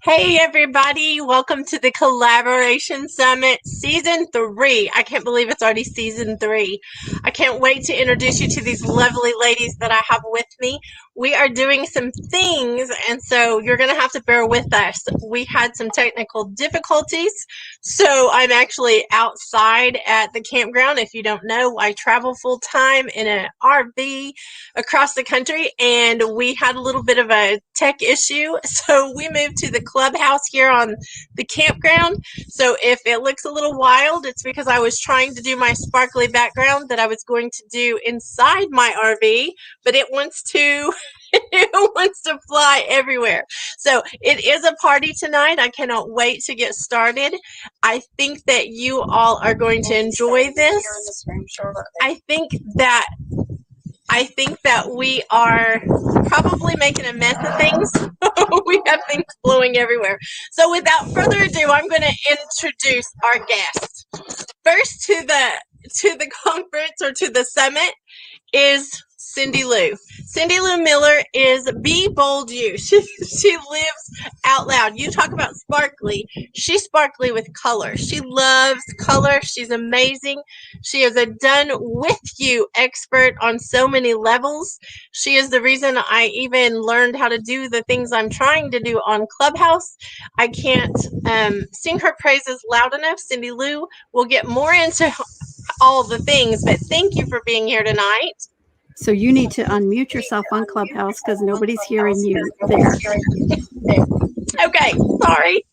Hey everybody, welcome to the Collaboration Summit Season 3. I can't believe it's already Season 3. I can't wait to introduce you to these lovely ladies that I have with me. We are doing some things, and so you're going to have to bear with us. We had some technical difficulties, so I'm actually outside at the campground. If you don't know, I travel full time in an RV across the country, and we had a little bit of a tech issue, so we moved to the clubhouse here on the campground. So if it looks a little wild, it's because I was trying to do my sparkly background that I was going to do inside my RV, but it wants to it wants to fly everywhere. So it is a party tonight. I cannot wait to get started. I think that you all are going to enjoy this. I think that we are probably making a mess of things. We have things blowing everywhere. So without further ado, I'm going to introduce our guest. First to the conference or to the summit is Cindy Lou. Cindy Lou Miller is Be Bold You. She lives out loud. You talk about sparkly. She's sparkly with color. She loves color. She's amazing. She is a done with you expert on so many levels. She is the reason I even learned how to do the things I'm trying to do on Clubhouse. I can't sing her praises loud enough. Cindy Lou will get more into all the things, but thank you for being here tonight. So you need to unmute yourself on Clubhouse because nobody's hearing you there. Okay, sorry.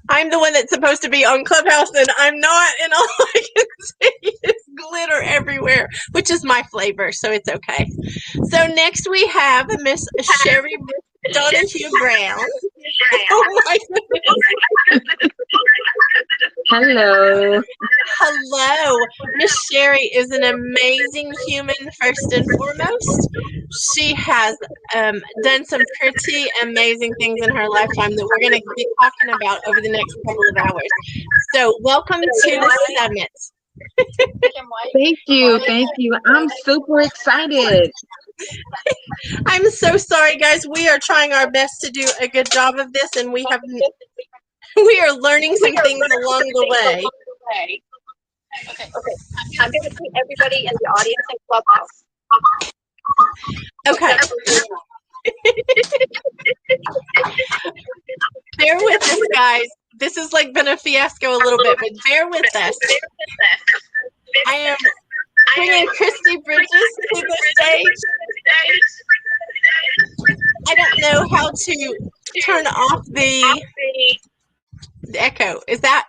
I'm the one that's supposed to be on Clubhouse, and I'm not, and all I can see is glitter everywhere, which is my flavor, so it's okay. So next we have Miss Sherry Donahue Brown. Oh my goodness. Hello. Hello. Miss Sherry is an amazing human, first and foremost. She has done some pretty amazing things in her lifetime that we're going to be talking about over the next couple of hours. So welcome to the summit. Thank you. Thank you. I'm super excited. I'm so sorry, guys. We are trying our best to do a good job of this, and we are learning some things along the way. Okay. I'm going to put everybody in the audience in Clubhouse. Okay. Bear with us, guys. This has been a fiasco a little bit, but bear with us. I am bringing Christy Bridges to the stage. I don't know how to turn off the echo. Is that?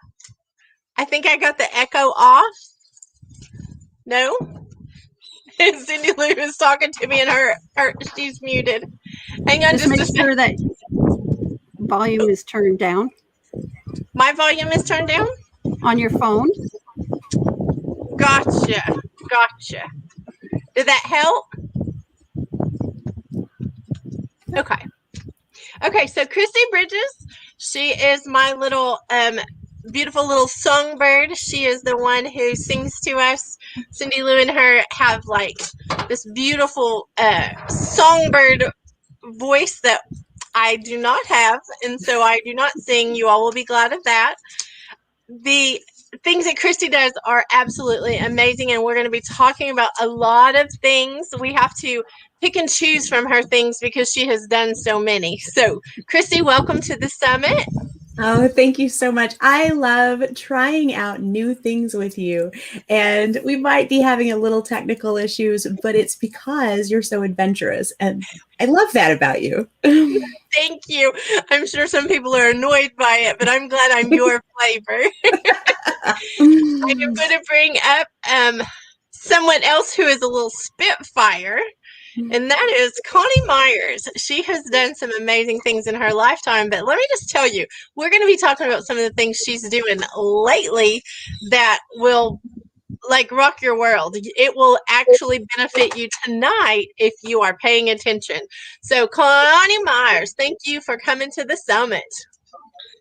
I think I got the echo off. No? Cindy Lou is talking to me and her she's muted. Hang on just make sure that volume is turned down. My volume is turned down? On your phone. Gotcha. Did that help? Okay, so Christy Bridges, she is my little beautiful little songbird. She is the one who sings to us. Cindy Lou and her have this beautiful songbird voice that I do not have, and so I do not sing. You all will be glad of that. The things that Christy does are absolutely amazing, and we're going to be talking about a lot of things. We have to pick and choose from her things because she has done so many. So, Christy, welcome to the summit. Oh, thank you so much. I love trying out new things with you, and we might be having a little technical issues, but it's because you're so adventurous, and I love that about you. Thank you. I'm sure some people are annoyed by it, but I'm glad I'm your flavor. I am going to bring up someone else who is a little spitfire. And that is Connie Myers. She has done some amazing things in her lifetime, but let me just tell you, we're going to be talking about some of the things she's doing lately that will rock your world. It will actually benefit you tonight if you are paying attention. So Connie Myers, thank you for coming to the summit.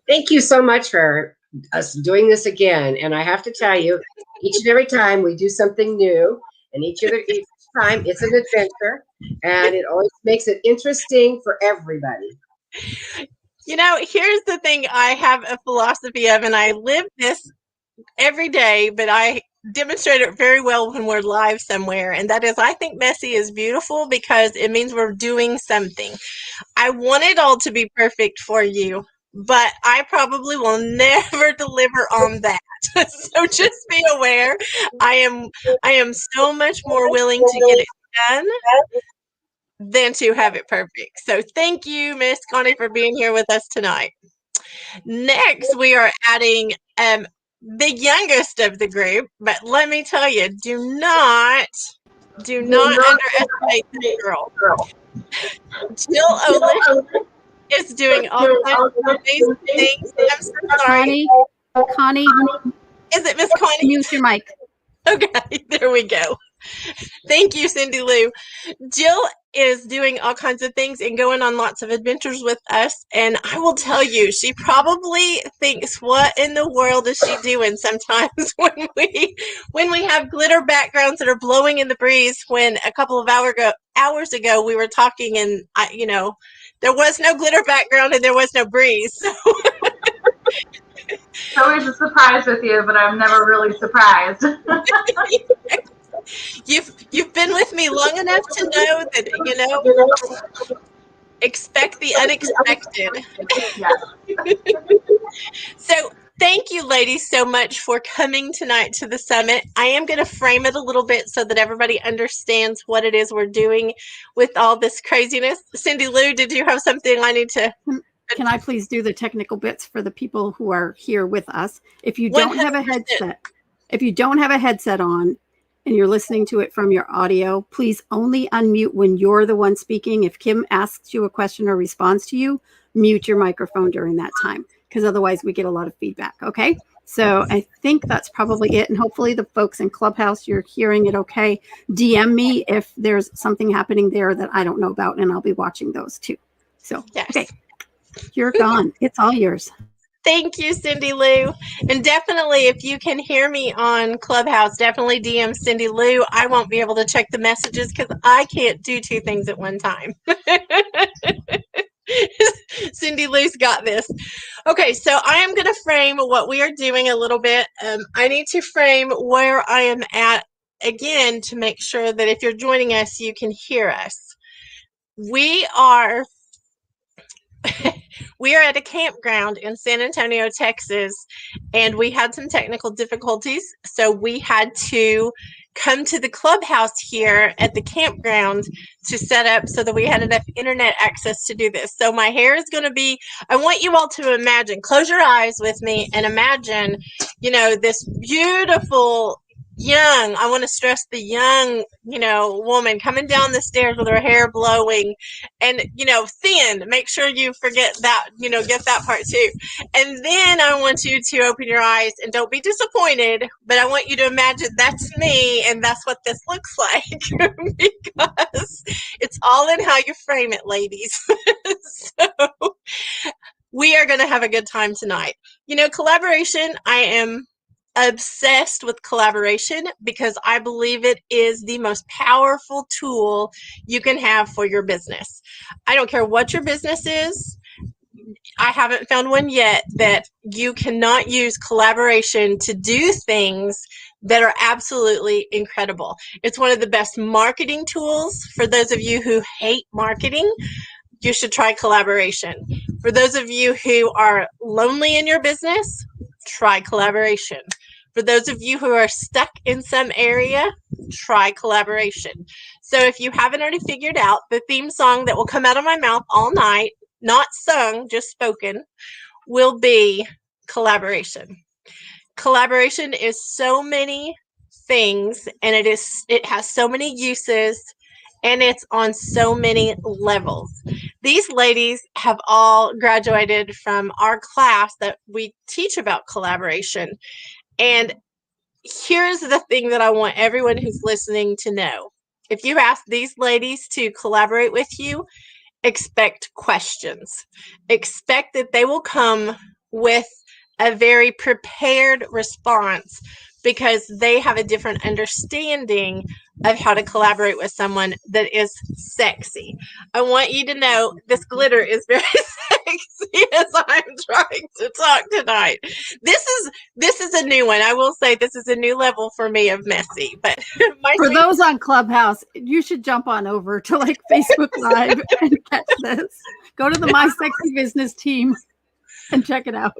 Thank you so much for us doing this again. And I have to tell you, each and every time we do something new, and each time it's an adventure, and it always makes it interesting for everybody. You know, here's the thing I have a philosophy of, and I live this every day, but I demonstrate it very well when we're live somewhere. And that is, I think messy is beautiful because it means we're doing something. I want it all to be perfect for you, but I probably will never deliver on that. So just be aware. I am so much more willing to get it done than to have it perfect. So thank you, Miss Connie, for being here with us tonight. Next, we are adding the youngest of the group, but let me tell you, do not underestimate this girl. Jill O'Lish is doing all kinds of amazing things. I'm so sorry. Connie, Is it Miss Connie? mute your mic. Okay, there we go. Thank you, Cindy Lou. Jill is doing all kinds of things and going on lots of adventures with us. And I will tell you, she probably thinks, what in the world is she doing sometimes when we have glitter backgrounds that are blowing in the breeze, when a couple of hours ago we were talking and, there was no glitter background and there was no breeze. So. It's always a surprise with you, but I'm never really surprised. You've been with me long enough to know that, expect the unexpected. So thank you, ladies, so much for coming tonight to the summit. I am going to frame it a little bit so that everybody understands what it is we're doing with all this craziness. Cindy Lou, did you have something I need to... Can I please do the technical bits for the people who are here with us? If you don't 100%. have a headset on and you're listening to it from your audio, please only unmute when you're the one speaking. If Kim asks you a question or responds to you, mute your microphone during that time, because otherwise we get a lot of feedback. Okay. So I think that's probably it. And hopefully the folks in Clubhouse, you're hearing it okay. DM me if there's something happening there that I don't know about, and I'll be watching those too. So, Yes. Okay. You're gone. It's all yours. Thank you, Cindy Lou. And definitely, if you can hear me on Clubhouse, definitely DM Cindy Lou. I won't be able to check the messages because I can't do two things at one time. Cindy Lou's got this. Okay, so I am going to frame what we are doing a little bit. I need to frame where I am at again to make sure that if you're joining us, you can hear us. We are at a campground in San Antonio, Texas, and we had some technical difficulties. So we had to come to the clubhouse here at the campground to set up so that we had enough internet access to do this. So my hair is going to be, I want you all to imagine, close your eyes with me and imagine, this beautiful young, I want to stress the young, woman coming down the stairs with her hair blowing and, thin. Make sure you forget that, get that part too. And then I want you to open your eyes and don't be disappointed, but I want you to imagine that's me and that's what this looks like because it's all in how you frame it, ladies. So we are going to have a good time tonight. Collaboration, I am obsessed with collaboration because I believe it is the most powerful tool you can have for your business. I don't care what your business is. I haven't found one yet that you cannot use collaboration to do things that are absolutely incredible. It's one of the best marketing tools. For those of you who hate marketing, you should try collaboration. For those of you who are lonely in your business, try collaboration. For those of you who are stuck in some area, try collaboration. So if you haven't already figured out, the theme song that will come out of my mouth all night, not sung, just spoken, will be collaboration. Collaboration is so many things, and it has so many uses, and it's on so many levels. These ladies have all graduated from our class that we teach about collaboration. And here's the thing that I want everyone who's listening to know. If you ask these ladies to collaborate with you, expect questions. Expect that they will come with a very prepared response because they have a different understanding of how to collaborate with someone that is sexy. I want you to know this glitter is very sexy as I'm trying to talk tonight. This is a new one. I will say this is a new level for me of messy. But for those on Clubhouse, you should jump on over to like Facebook Live and catch this. Go to the My Sexy Business team and check it out.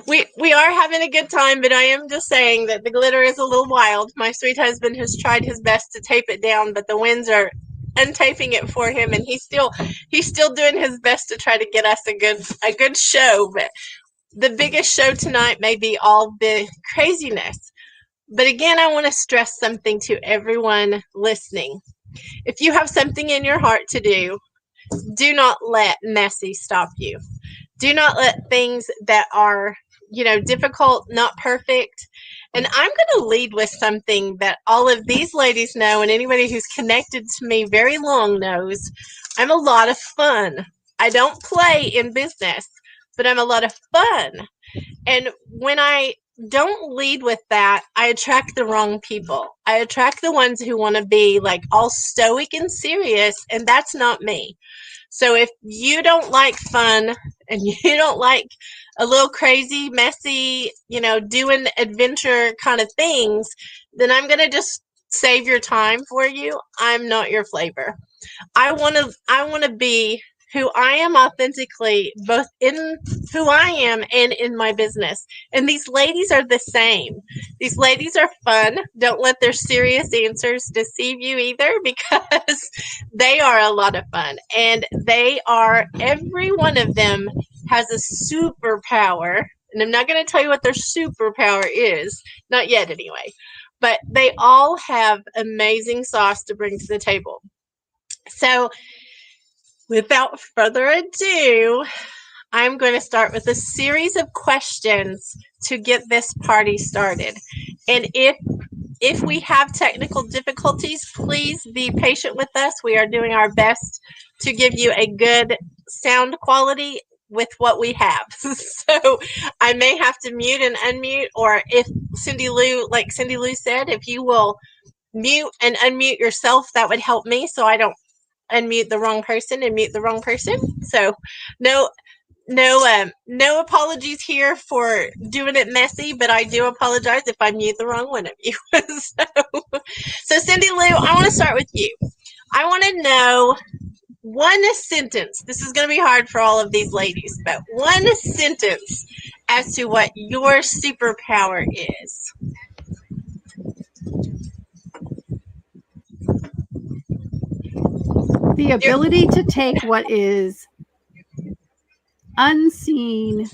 We are having a good time, but I am just saying that the glitter is a little wild. My sweet husband has tried his best to tape it down, but the winds are untaping it for him, and he's still doing his best to try to get us a good show. But the biggest show tonight may be all the craziness. But again, I want to stress something to everyone listening. If you have something in your heart to do not let messy stop you. Do not let things that are, difficult, not perfect. And I'm going to lead with something that all of these ladies know, and anybody who's connected to me very long knows. I'm a lot of fun. I don't play in business, but I'm a lot of fun. And when I don't lead with that, I attract the wrong people. I attract the ones who want to be like all stoic and serious, and that's not me. So if you don't like fun and you don't like a little crazy, messy, doing adventure kind of things, then I'm going to just save your time for you. I'm not your flavor. I want to be who I am authentically, both in who I am and in my business. And these ladies are the same. These ladies are fun. Don't let their serious answers deceive you either, because they are a lot of fun. And every one of them has a superpower. And I'm not going to tell you what their superpower is. Not yet, anyway. But they all have amazing sauce to bring to the table. So, without further ado, I'm going to start with a series of questions to get this party started. And if we have technical difficulties, please be patient with us. We are doing our best to give you a good sound quality with what we have. So I may have to mute and unmute, or if Cindy Lou said, if you will mute and unmute yourself, that would help me so I don't unmute the wrong person and mute the wrong person. So no apologies here for doing it messy, but I do apologize if I mute the wrong one of you. So Cindy Lou, I want to start with you. I want to know one sentence. This is going to be hard for all of these ladies, but one sentence as to what your superpower is. The ability to take what is unseen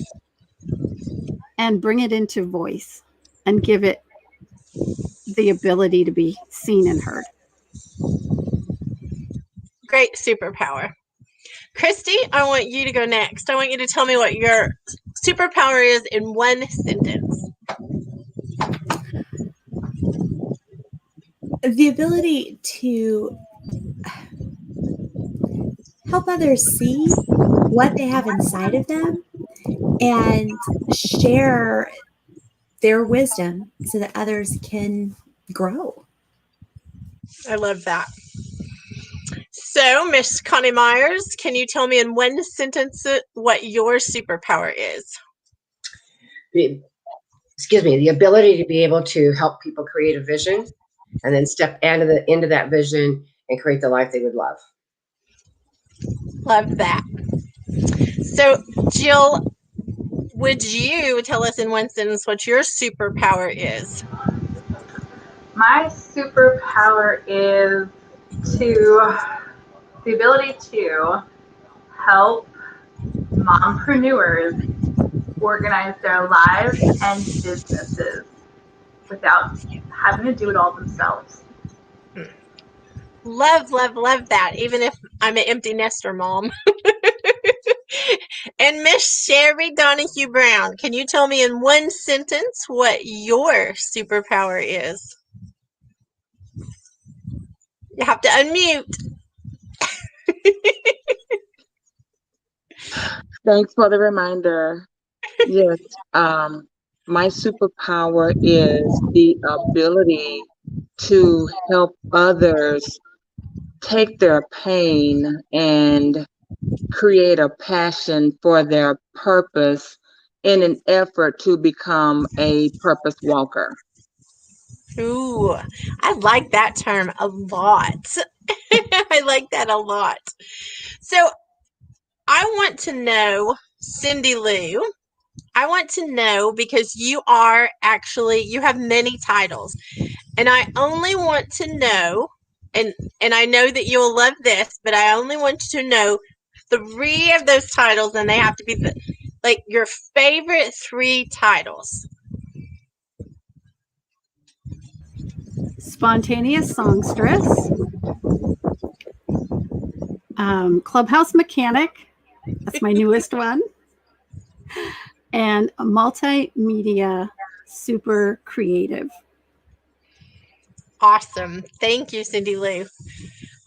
and bring it into voice and give it the ability to be seen and heard. Great superpower. Christy, I want you to go next. I want you to tell me what your superpower is in one sentence. The ability to help others see what they have inside of them and share their wisdom so that others can grow. I love that. So, Miss Connie Myers, can you tell me in one sentence what your superpower is? The ability to be able to help people create a vision and then step into that vision and create the life they would love. Love that. So, Jill, would you tell us in one sentence what your superpower is? My superpower is the ability to help mompreneurs organize their lives and businesses without having to do it all themselves. Love, love, love that, even if I'm an empty nester mom. And Miss Sherry Donahue Brown, can you tell me in one sentence what your superpower is? You have to unmute. Thanks for the reminder. Yes. My superpower is the ability to help others take their pain and create a passion for their purpose in an effort to become a purpose walker. Ooh, I like that term a lot. I like that a lot. So I want to know, Cindy Lou, I want to know because you have many titles. And I only want to know, and I know that you'll love this, but I only want to know 3 of those titles, and they have to be your favorite 3 titles. Spontaneous Songstress, Clubhouse Mechanic, that's my newest one, and Multimedia Super Creative. Awesome. Thank you, Cindy Lou.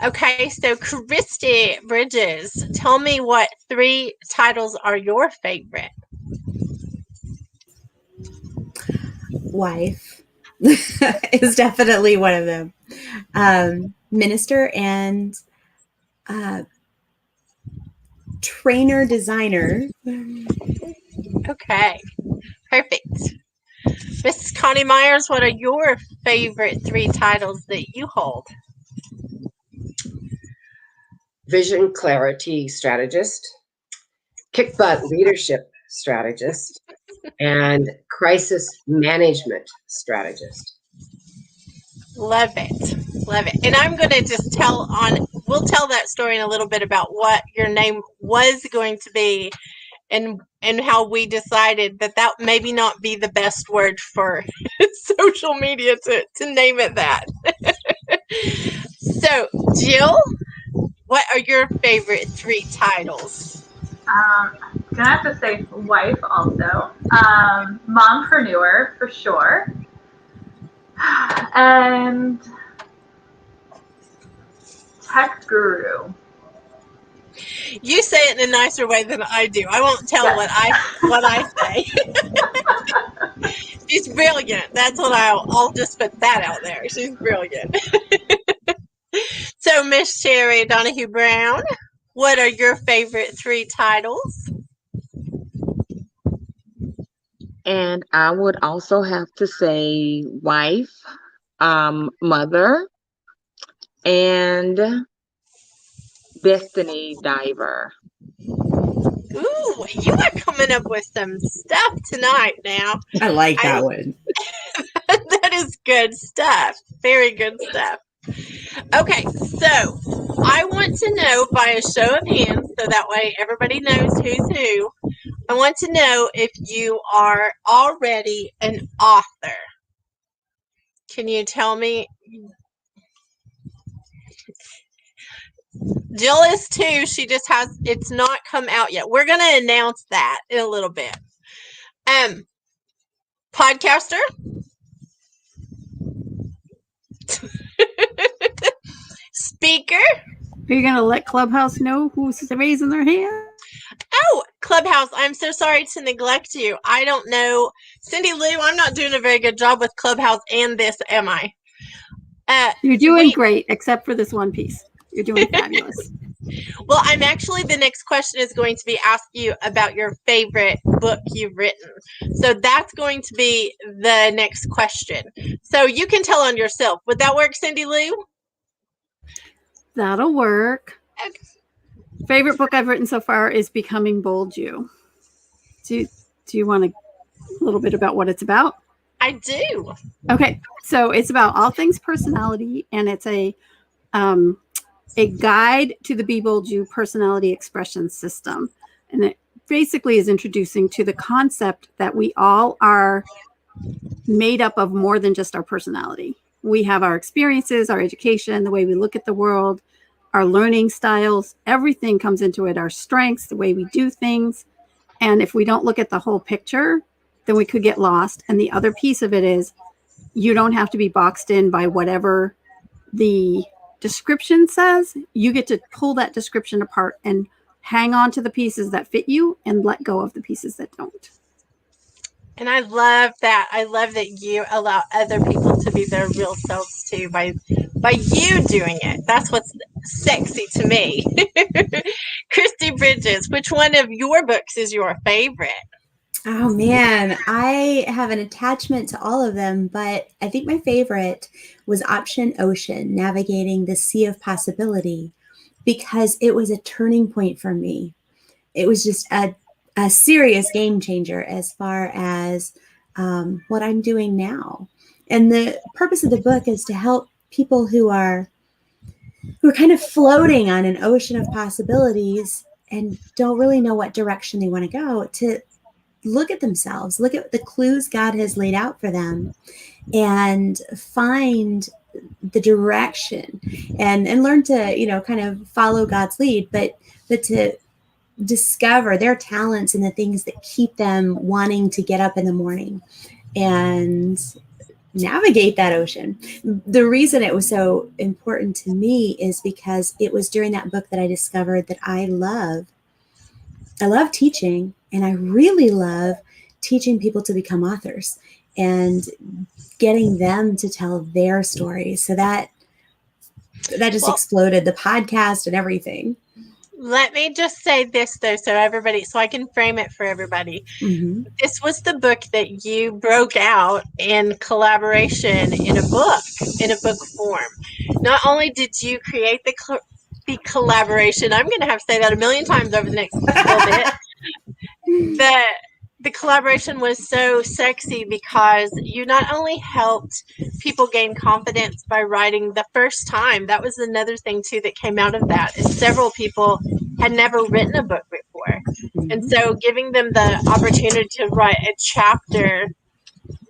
Okay, so Christy Bridges, tell me what 3 titles are your favorite? Wife is definitely one of them. Minister and trainer designer. Okay, perfect. Mrs. Connie Myers, what are your favorite 3 titles that you hold? Vision clarity strategist, kick butt leadership strategist, and crisis management strategist. Love it. Love it. And I'm going to just we'll tell that story in a little bit about what your name was going to be and how we decided that maybe not be the best word for social media to name it that. So, Jill, what are your favorite 3 titles? Gonna have to say wife also. Mompreneur for sure. And tech guru. You say it in a nicer way than I do. I won't tell what I say. She's brilliant. That's what I'll just put that out there. She's brilliant. So, Miss Sherry Donahue Brown, what are your favorite 3 titles? And I would also have to say wife, mother, and destiny diver. Ooh, you are coming up with some stuff tonight now. I like that one. That is good stuff. Very good stuff. Okay, so I want to know by a show of hands, so that way everybody knows who's who. I want to know if you are already an author. Can you tell me? Jill is too. She just it's not come out yet. We're going to announce that in a little bit. Podcaster? Speaker? Are you going to let Clubhouse know who's raising their hand? Oh, Clubhouse, I'm so sorry to neglect you. I don't know. Cindy Lou, I'm not doing a very good job with Clubhouse and this, am I? You're doing great, except for this one piece. You're doing fabulous. Well, the next question is going to be ask you about your favorite book you've written. So that's going to be the next question. So you can tell on yourself. Would that work, Cindy Lou? That'll work. Okay. Favorite book I've written so far is Becoming Bold You. Do you want a little bit about what it's about? I do. Okay, so it's about all things personality, and it's a guide to the Be Bold You personality expression system. And it basically is introducing to the concept that we all are made up of more than just our personality. We have our experiences, our education, the way we look at the world, our learning styles, everything comes into it, our strengths, the way we do things. And if we don't look at the whole picture, then we could get lost. And the other piece of it is you don't have to be boxed in by whatever the description says. You get to pull that description apart and hang on to the pieces that fit you and let go of the pieces that don't. And I love that. I love that you allow other people to be their real selves too by you doing it. That's what's sexy to me. Christy Bridges, which one of your books is your favorite? Oh man, I have an attachment to all of them, but I think my favorite was Option Ocean, Navigating the Sea of Possibility, because it was a turning point for me. It was just a serious game changer as far as what I'm doing now. And the purpose of the book is to help people who are kind of floating on an ocean of possibilities and don't really know what direction they want to go, to look at themselves, look at the clues God has laid out for them, and find the direction and learn to, kind of follow God's lead, but to discover their talents and the things that keep them wanting to get up in the morning and navigate that ocean. The reason it was so important to me is because it was during that book that I discovered that I love teaching, and I really love teaching people to become authors and getting them to tell their stories. So that just exploded the podcast and everything. Let me just say this though, so I can frame it for everybody. Mm-hmm. This was the book that you broke out in collaboration in a book form. Not only did you create the collaboration, I'm going to have to say that a million times over the next little bit. The collaboration was so sexy because you not only helped people gain confidence by writing the first time. That was another thing too that came out of that, is several people had never written a book before. And so giving them the opportunity to write a chapter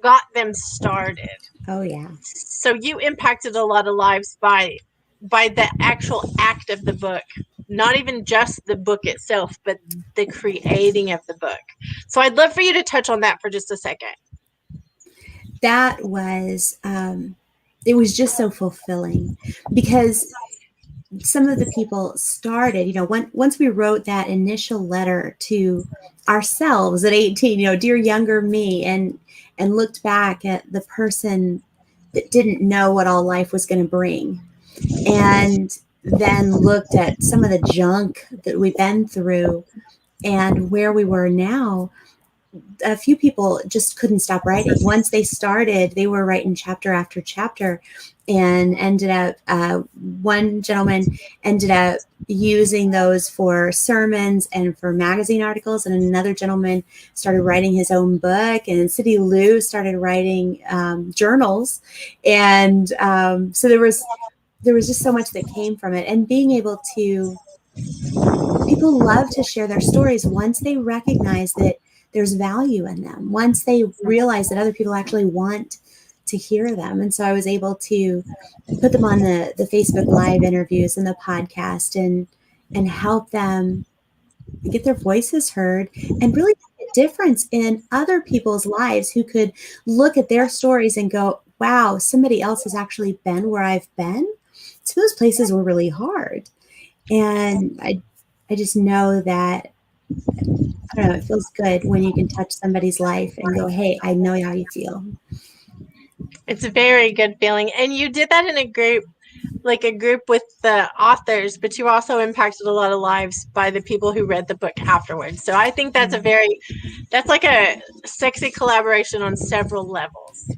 got them started. Oh yeah. So you impacted a lot of lives by the actual act of the book. Not even just the book itself, but the creating of the book. So I'd love for you to touch on that for just a second. That was, it was just so fulfilling, because some of the people started, once we wrote that initial letter to ourselves at 18, dear younger me, and looked back at the person that didn't know what all life was going to bring, and then looked at some of the junk that we've been through and where we were now, a few people just couldn't stop writing. Once they started, they were writing chapter after chapter, and ended up, one gentleman ended up using those for sermons and for magazine articles, and another gentleman started writing his own book, and Cindy Lou started writing journals. And so there was just so much that came from it. And being able to, people love to share their stories once they recognize that there's value in them, once they realize that other people actually want to hear them. And so I was able to put them on the Facebook Live interviews and the podcast, and help them get their voices heard and really make a difference in other people's lives, who could look at their stories and go, wow, somebody else has actually been where I've been. So those places were really hard. And I just know that, I don't know, it feels good when you can touch somebody's life and go, hey, I know how you feel. It's a very good feeling. And you did that in a group with the authors, but you also impacted a lot of lives by the people who read the book afterwards. So I think that's like a sexy collaboration on several levels.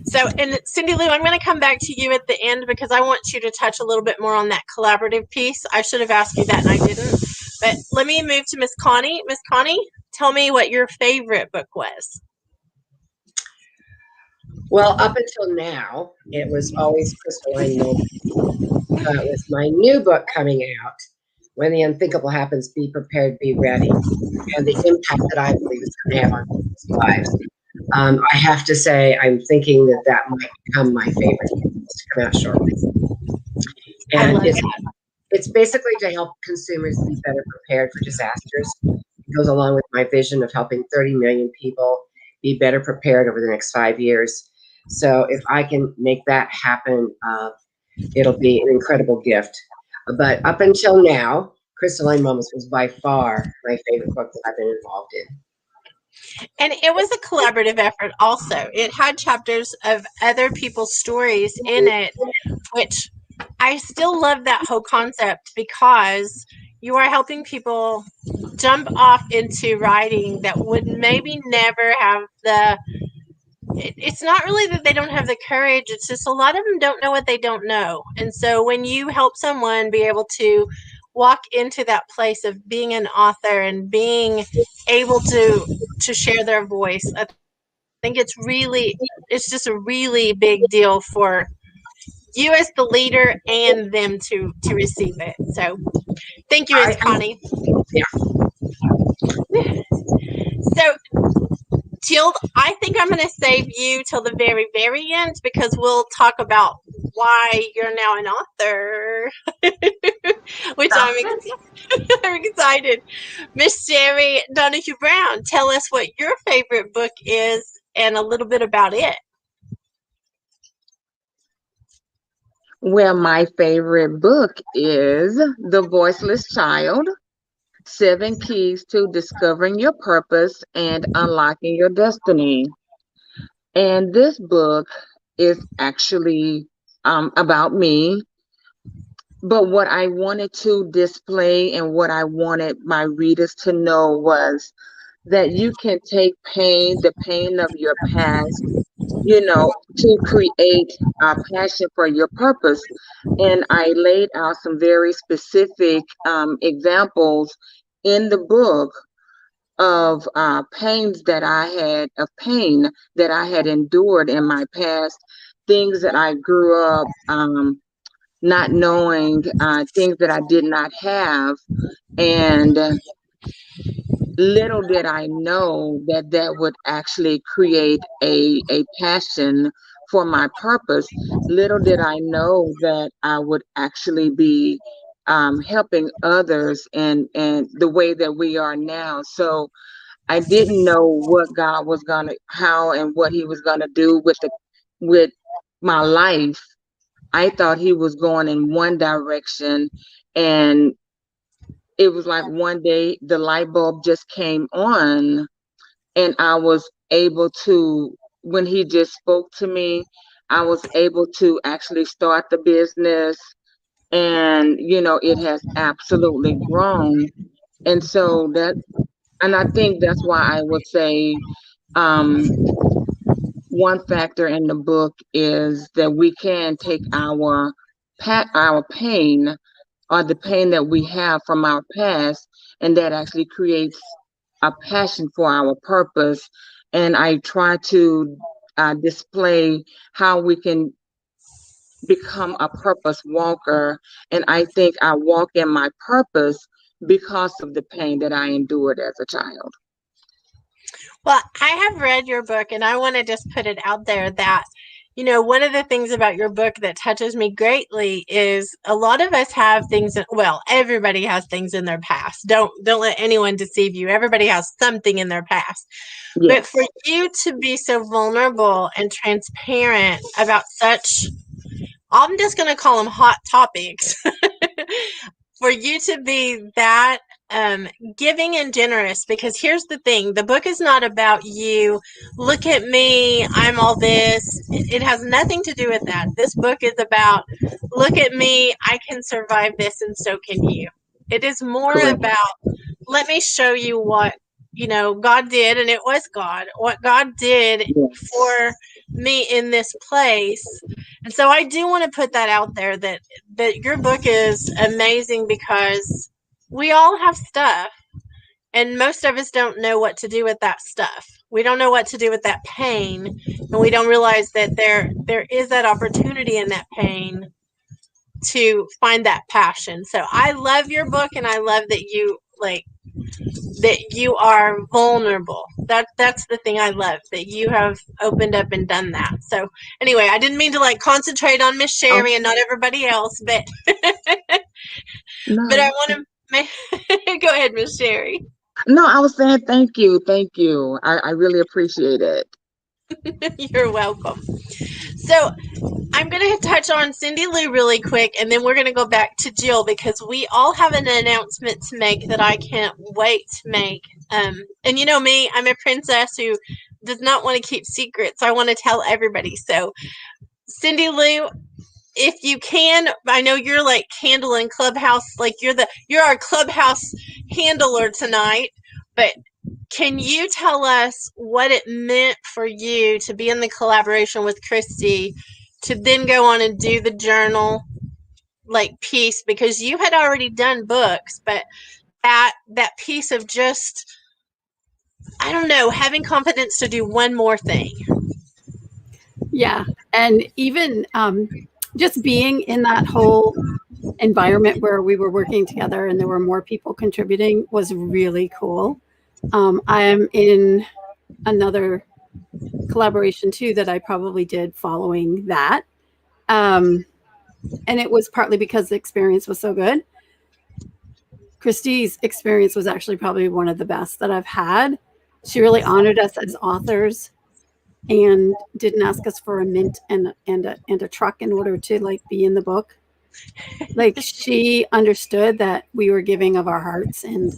So, and Cindy Lou, I'm going to come back to you at the end, because I want you to touch a little bit more on that collaborative piece. I should have asked you that and I didn't. But let me move to Miss Connie. Miss Connie, tell me what your favorite book was. Well, up until now, it was always Crystalline Moments. With my new book coming out, When the Unthinkable Happens, Be Prepared, Be Ready, and the impact that I believe it's going to have on people's lives. I have to say, I'm thinking that might become my favorite. It's to come out shortly. And it's basically to help consumers be better prepared for disasters. It goes along with my vision of helping 30 million people be better prepared over the next 5 years. So if I can make that happen, it'll be an incredible gift. But up until now, Crystalline Moments was by far my favorite book that I've been involved in. And it was a collaborative effort also. It had chapters of other people's stories in it, which I still love that whole concept because you are helping people jump off into writing that would maybe never have it's not really that they don't have the courage, it's just a lot of them don't know what they don't know. And so when you help someone be able to walk into that place of being an author and being able to share their voice, I think it's just a really big deal for you as the leader and them to receive it. So thank you, Ms. Connie. Yeah. So Jill, I think I'm going to save you till the very, very end because we'll talk about why you're now an author, which I'm excited. Miss Sherry Donahue Brown, tell us what your favorite book is and a little bit about it. Well, my favorite book is The Voiceless Child, 7 Keys to Discovering Your Purpose and Unlocking Your Destiny. And this book is actually about me. But what I wanted to display and what I wanted my readers to know was that you can take the pain of your past, to create a passion for your purpose. And I laid out some very specific examples in the book of pain that I had endured in my past, things that I grew up not knowing, things that I did not have. And little did I know that would actually create a passion for my purpose. Little did I know that I would actually be helping others and the way that we are now. So I didn't know what God was how and what he was gonna do with my life. I thought he was going in one direction, and it was like one day the light bulb just came on, and I was able to, when he just spoke to me, I was able to actually start the business, and it has absolutely grown. And so I think that's why I would say one factor in the book is that we can take our pain or the pain that we have from our past, and that actually creates a passion for our purpose. And I try to display how we can become a purpose walker. And I think I walk in my purpose because of the pain that I endured as a child. Well, I have read your book, and I want to just put it out there that, one of the things about your book that touches me greatly is a lot of us have things everybody has things in their past. Don't let anyone deceive you. Everybody has something in their past. Yes. But for you to be so vulnerable and transparent about I'm just going to call them hot topics, for you to be that giving and generous, because here's the thing, the book is not about you, look at me, I'm all this. It has nothing to do with that. This book is about, look at me, I can survive this, and so can you. It is more about, let me show you what God did, and it was God, what God did for me in this place. And so I do want to put that out there, that your book is amazing, because we all have stuff, and most of us don't know what to do with that stuff. We don't know what to do with that pain, and we don't realize that there is that opportunity in that pain to find that passion. So I love your book, and I love that you are vulnerable. That's the thing I love, that you have opened up and done that. So anyway, I didn't mean to concentrate on Miss Sherry and not everybody else, but but I want to go ahead, Miss Sherry. No, I was saying thank you. I really appreciate it. You're welcome. So I'm going to touch on Cindy Lou really quick, and then we're going to go back to Jill, because we all have an announcement to make that I can't wait to make And you know me, I'm a princess who does not want to keep secrets. I want to tell everybody. So, Cindy Lou, if you can, I know you're like handling Clubhouse, like you're our Clubhouse handler tonight, but can you tell us what it meant for you to be in the collaboration with Christy, to then go on and do the journal like piece, because you had already done books, but that piece of just, I don't know, having confidence to do one more thing. Yeah. And even just being in that whole environment where we were working together and there were more people contributing was really cool. I am in another collaboration too that I probably did following that. And it was partly because the experience was so good. Christy's experience was actually probably one of the best that I've had. She really honored us as authors and didn't ask us for a mint and a truck in order to like be in the book. Like, she understood that we were giving of our hearts, and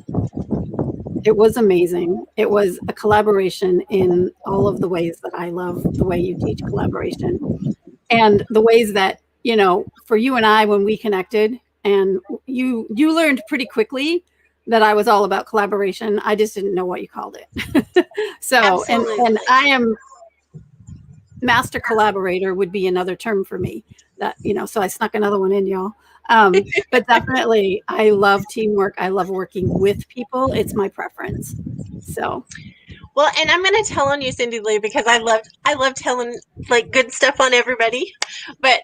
it was amazing. It was a collaboration in all of the ways that I love the way you teach collaboration, and the ways that, you know, for you and I, when we connected, and you learned pretty quickly that I was all about collaboration. I just didn't know what you called it. So, and I am master collaborator would be another term for me, that, you know, so I snuck another one in, y'all. But definitely, I love teamwork. I love working with people. It's my preference. So, well, and I'm going to tell on you, Cindy Lou, because I love telling like good stuff on everybody. But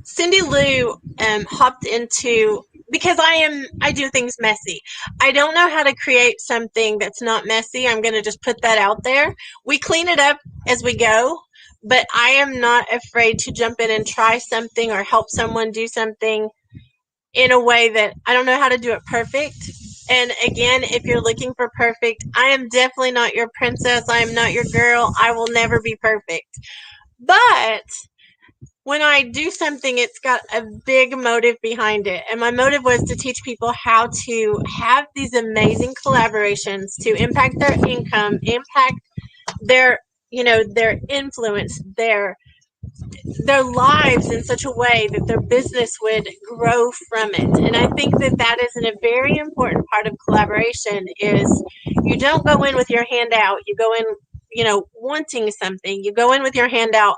Cindy Lou hopped into, because I do things messy. I don't know how to create something that's not messy. I'm going to just put that out there. We clean it up as we go, but I am not afraid to jump in and try something or help someone do something in a way that I don't know how to do it perfect. And again, if you're looking for perfect, I am definitely not your princess. I am not your girl. I will never be perfect. But when I do something, it's got a big motive behind it. And my motive was to teach people how to have these amazing collaborations to impact their income, impact their, you know, their influence, their lives in such a way that their business would grow from it. And I think that that is a very important part of collaboration. Is you don't go in with your hand out. You go in, you know, wanting something. You go in with your hand out,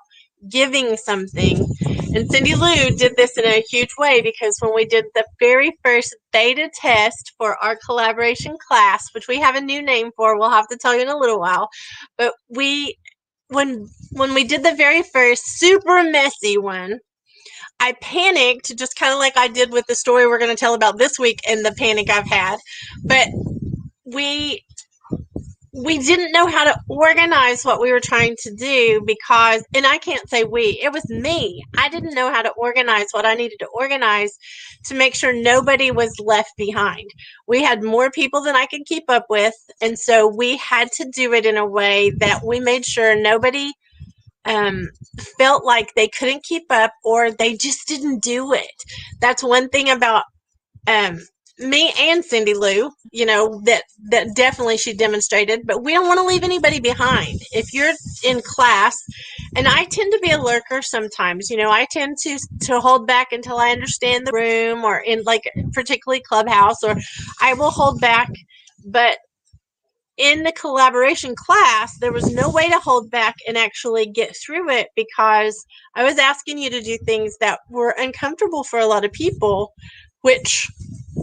giving something. And Cindy Lou did this in a huge way, because when we did the very first beta test for our collaboration class, which we have a new name for, we'll have to tell you in a little while, but when we did the very first super messy one, I panicked, just kind of like I did with the story we're going to tell about this week and the panic I've had. But we didn't know how to organize what we were trying to do, because, and I can't say we, it was me. I didn't know how to organize what I needed to organize to make sure nobody was left behind. We had more people than I could keep up with, and so we had to do it in a way that we made sure nobody felt like they couldn't keep up or they just didn't do it. That's one thing about me and Cindy Lou, you know, that definitely she demonstrated. But we don't want to leave anybody behind. If you're in class, and I tend to be a lurker sometimes, you know, I tend to hold back until I understand the room, or in like particularly Clubhouse, or I will hold back. But in the collaboration class, there was no way to hold back and actually get through it, because I was asking you to do things that were uncomfortable for a lot of people, which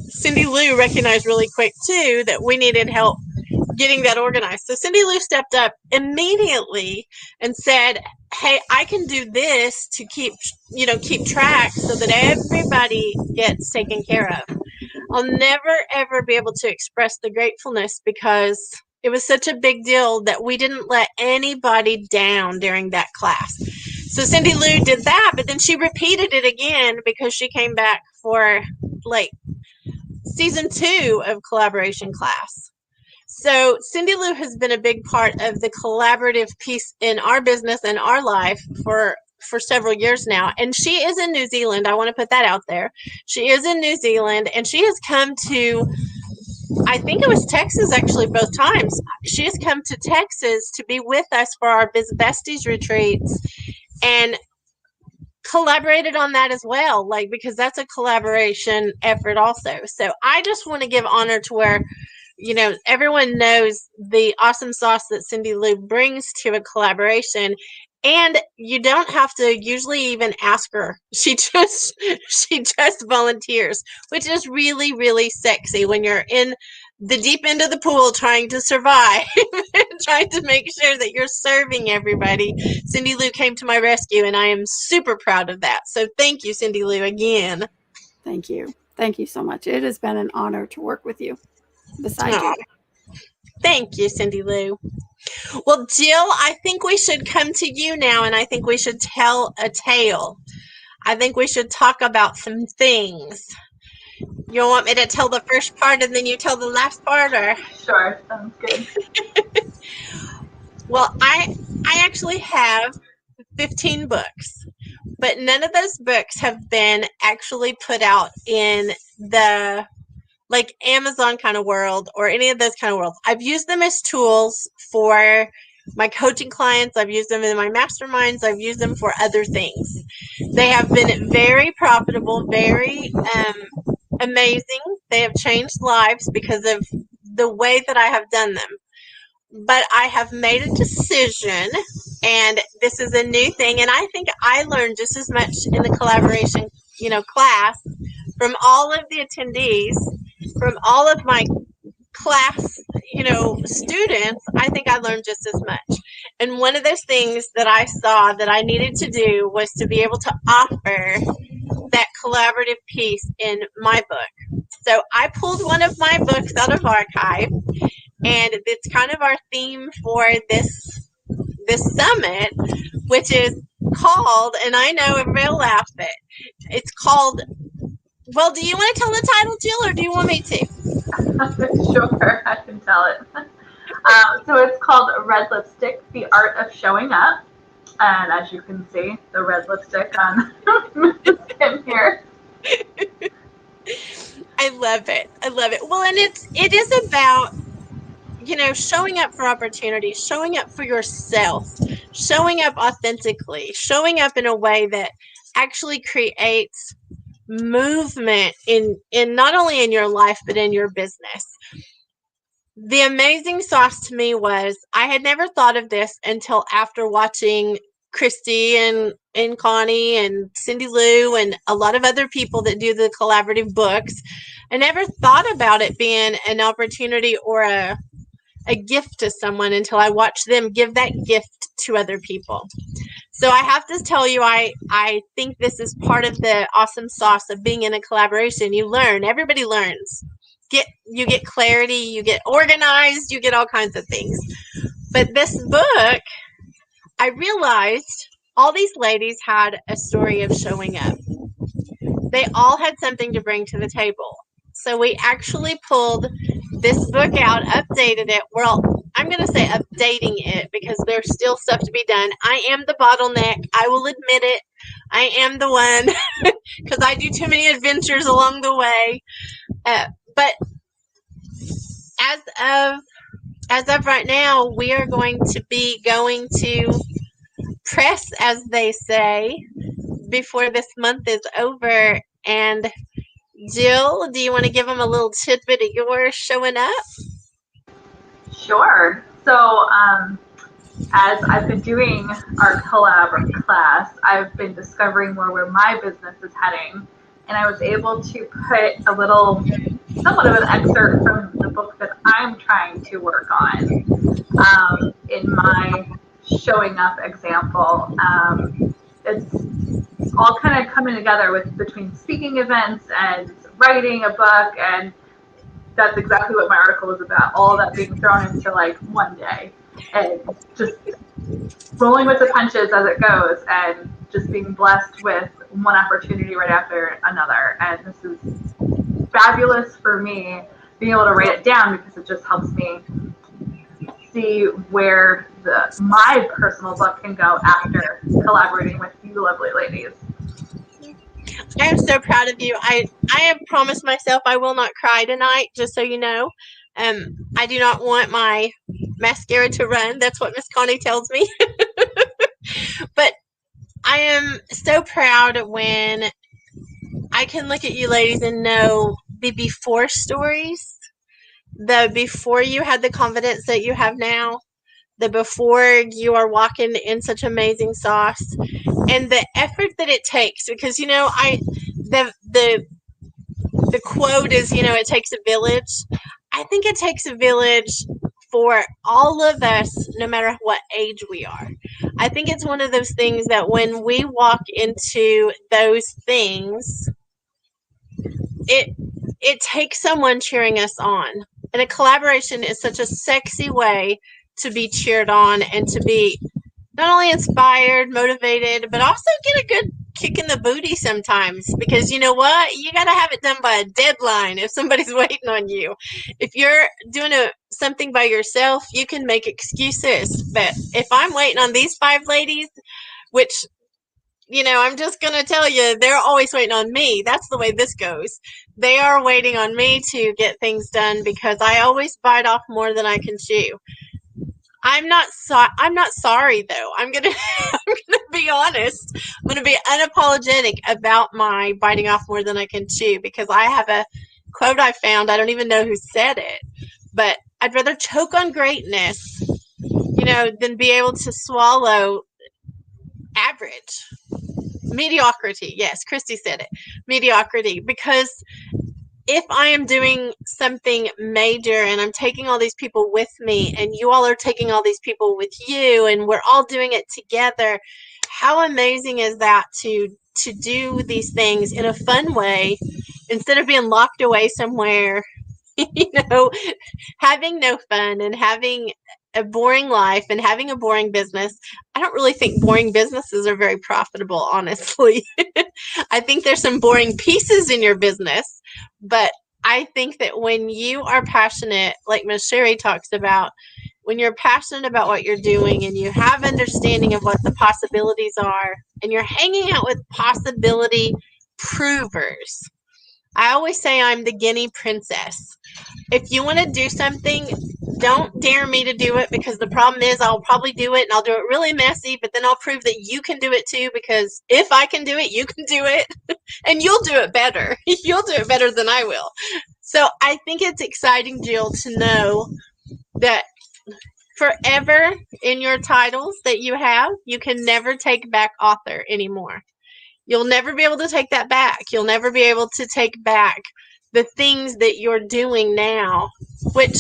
Cindy Lou recognized really quick too, that we needed help getting that organized. So Cindy Lou stepped up immediately and said, hey, I can do this to keep track so that everybody gets taken care of. I'll never, ever be able to express the gratefulness, because it was such a big deal that we didn't let anybody down during that class. So Cindy Lou did that, but then she repeated it again because she came back for like season 2 of collaboration class. So Cindy Lou has been a big part of the collaborative piece in our business and our life for several years now. And she is in New Zealand. I want to put that out there. She is in New Zealand, and she has come to I think it was Texas actually both times. She has come to Texas to be with us for our Besties retreats and collaborated on that as well, like, because that's a collaboration effort also. So I just want to give honor to where, you know, everyone knows the awesome sauce that Cindy Lou brings to a collaboration. And you don't have to usually even ask her. She just volunteers, which is really, really sexy when you're in the deep end of the pool trying to survive, trying to make sure that you're serving everybody. Cindy Lou came to my rescue, and I am super proud of that. So thank you, Cindy Lou, again. Thank you. Thank you so much. It has been an honor to work with you. Besides you. Thank you, Cindy Lou. Well, Jill, I think we should come to you now, and I think we should tell a tale. I think we should talk about some things. You want me to tell the first part and then you tell the last part, or? Sure, sounds good. Well, I actually have 15 books, but none of those books have been actually put out in the like Amazon kind of world or any of those kind of worlds. I've used them as tools for my coaching clients. I've used them in my masterminds. I've used them for other things. They have been very profitable, very amazing. They have changed lives because of the way that I have done them. But I have made a decision, and this is a new thing, and I think I learned just as much in the collaboration, class from all of the attendees, from all of my class, students. I think I learned just as much. And one of those things that I saw that I needed to do was to be able to offer that collaborative piece in my book. So I pulled one of my books out of archive, and it's kind of our theme for this summit, which is called, and I know everybody will laugh at it, it's called, well, do you want to tell the title, Jill, or do you want me to? Sure, I can tell it. So it's called Red Lipstick, The Art of Showing Up. And as you can see, the red lipstick on Mrs. Kim here. I love it. I love it. Well, and it is about, showing up for opportunities, showing up for yourself, showing up authentically, showing up in a way that actually creates movement in not only in your life, but in your business. The amazing sauce to me was I had never thought of this until after watching Christy and Connie and Cindy Lou and a lot of other people that do the collaborative books. I never thought about it being an opportunity or a gift to someone until I watched them give that gift to other people. So I have to tell you, I think this is part of the awesome sauce of being in a collaboration. You learn. Everybody learns. You get clarity, you get organized, you get all kinds of things. But this book, I realized all these ladies had a story of showing up. They all had something to bring to the table. So we actually pulled this book out, updated it. Well, I'm going to say updating it because there's still stuff to be done. I am the bottleneck. I will admit it. I am the one because I do too many adventures along the way. But as of right now, we are going to be going to press, as they say, before this month is over. And Jill, do you want to give them a little tidbit of yours showing up? Sure. So as I've been doing our collab class, I've been discovering where my business is heading. And I was able to put a little, somewhat of an excerpt from the book that I'm trying to work on in my showing up example. It's all kind of coming together between speaking events and writing a book, and that's exactly what my article was about. All that being thrown into like one day and just rolling with the punches as it goes, and just being blessed with one opportunity right after another. And this is fabulous for me, being able to write it down, because it just helps me see where my personal book can go after collaborating with you lovely ladies. I am so proud of you. I have promised myself I will not cry tonight, just so you know. I do not want my mascara to run. That's what Miss Connie tells me. But I am so proud when I can look at you ladies and know the before stories, the before you had the confidence that you have now, the before you are walking in such amazing sauce, and the effort that it takes. Because the quote is, it takes a village. I think it takes a village for all of us, no matter what age we are. I think it's one of those things that when we walk into those things, it takes someone cheering us on. And a collaboration is such a sexy way to be cheered on and to be not only inspired, motivated, but also get a good kick in the booty sometimes. Because you know what? You got to have it done by a deadline if somebody's waiting on you. If you're doing something by yourself, you can make excuses. But if I'm waiting on these 5 ladies, which, I'm just going to tell you, they're always waiting on me. That's the way this goes. They are waiting on me to get things done because I always bite off more than I can chew. I'm not sorry though. I'm gonna be honest. I'm gonna be unapologetic about my biting off more than I can chew, because I have a quote I found. I don't even know who said it, but I'd rather choke on greatness, than be able to swallow average. Mediocrity. Yes, Christy said it. Mediocrity. Because if I am doing something major and I'm taking all these people with me, and you all are taking all these people with you, and we're all doing it together, how amazing is that to do these things in a fun way instead of being locked away somewhere, having no fun and having a boring life and having a boring business. I don't really think boring businesses are very profitable, honestly. I think there's some boring pieces in your business, but I think that when you are passionate, like Ms. Sherry talks about, when you're passionate about what you're doing and you have understanding of what the possibilities are, and you're hanging out with possibility provers. I always say I'm the guinea princess. If you want to do something, don't dare me to do it, because the problem is I'll probably do it and I'll do it really messy, but then I'll prove that you can do it too, because if I can do it, you can do it, and you'll do it better. You'll do it better than I will. So I think it's exciting, Jill, to know that forever in your titles that you have, you can never take back author anymore. You'll never be able to take that back. You'll never be able to take back the things that you're doing now, which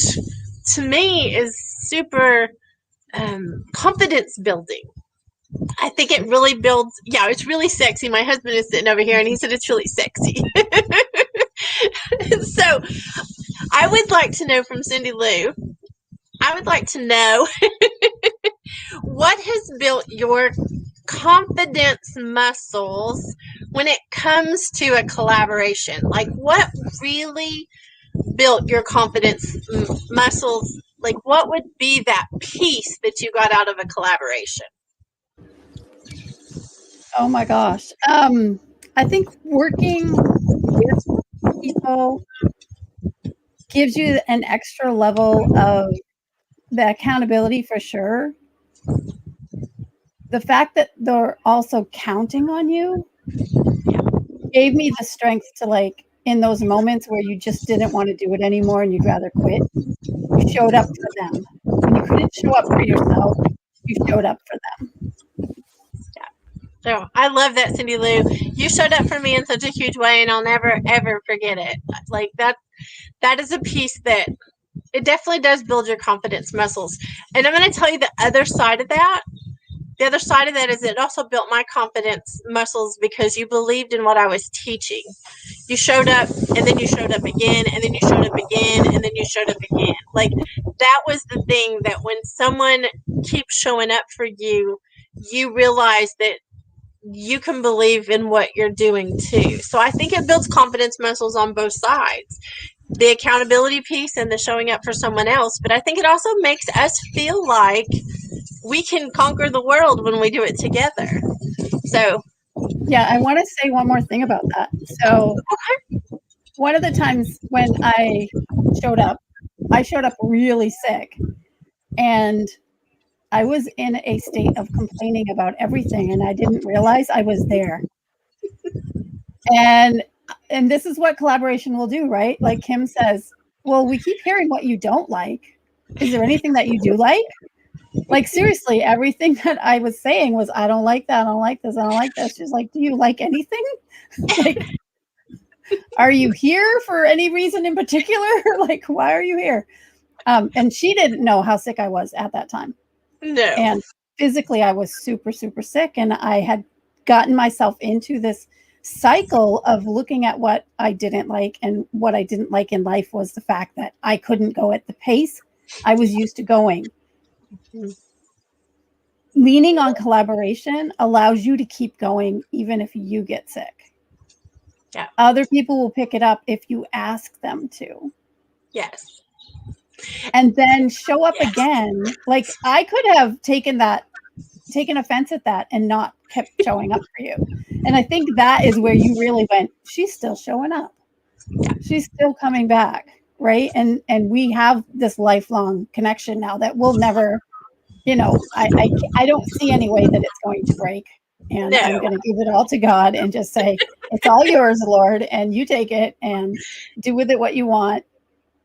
to me is super confidence building. I think it really builds, it's really sexy. My husband is sitting over here and he said it's really sexy. So I would like to know from Cindy Lou, I would like to know what has built your confidence muscles when it comes to a collaboration. Like, what really built your confidence muscles? Like, what would be that piece that you got out of a collaboration? Oh my gosh. I think working with people gives you an extra level of the accountability for sure. The fact that they're also counting on you gave me the strength to, like, in those moments where you just didn't want to do it anymore and you'd rather quit, you showed up for them. When you couldn't show up for yourself, you showed up for them. So I love that, Cindy Lou. You showed up for me in such a huge way, and I'll never, ever forget it. Like, that is a piece that it definitely does build your confidence muscles. And I'm going to tell you the other side of that. The other side of that is it also built my confidence muscles because you believed in what I was teaching. You showed up, and then you showed up again, and then you showed up again, and then you showed up again. Like, that was the thing, that when someone keeps showing up for you, you realize that you can believe in what you're doing too. So I think it builds confidence muscles on both sides. The accountability piece and the showing up for someone else. But I think it also makes us feel like we can conquer the world when we do it together. So Yeah, I want to say one more thing about that. So, one of the times when I showed up really sick, and I was in a state of complaining about everything, and I didn't realize I was there. And this is what collaboration will do, right? Like Kim says, well, we keep hearing what you don't like. Is there anything that you do like? Like, seriously, everything that I was saying was, I don't like that. I don't like this. I don't like this. She's like, do you like anything? Like, are you here for any reason in particular? Like, why are you here? And she didn't know how sick I was at that time. No. And physically, I was super, super sick. And I had gotten myself into this cycle of looking at what I didn't like. And what I didn't like in life was the fact that I couldn't go at the pace I was used to going. Mm-hmm. Leaning on collaboration allows you to keep going even if you get sick. Yeah. Other people will pick it up if you ask them to. Yes. And then show up again. Like, I could have taken offense at that and not kept showing up for you. And I think that is where you really went, she's still showing up. Yeah. She's still coming back. Right. And we have this lifelong connection now that we'll never, I don't see any way that it's going to break. And No. I'm going to give it all to God and just say, it's all yours, Lord, and you take it and do with it what you want.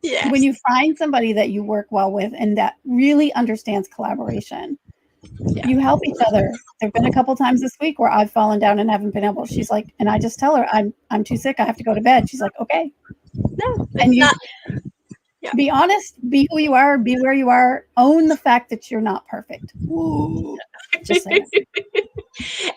Yes. When you find somebody that you work well with and that really understands collaboration, you help each other. There have been a couple times this week where I've fallen down and haven't been able. She's like, and I just tell her, I'm too sick. I have to go to bed. She's like, okay. No, and you not. Yeah. Be honest, be who you are, be where you are, own the fact that you're not perfect. Ooh, just saying.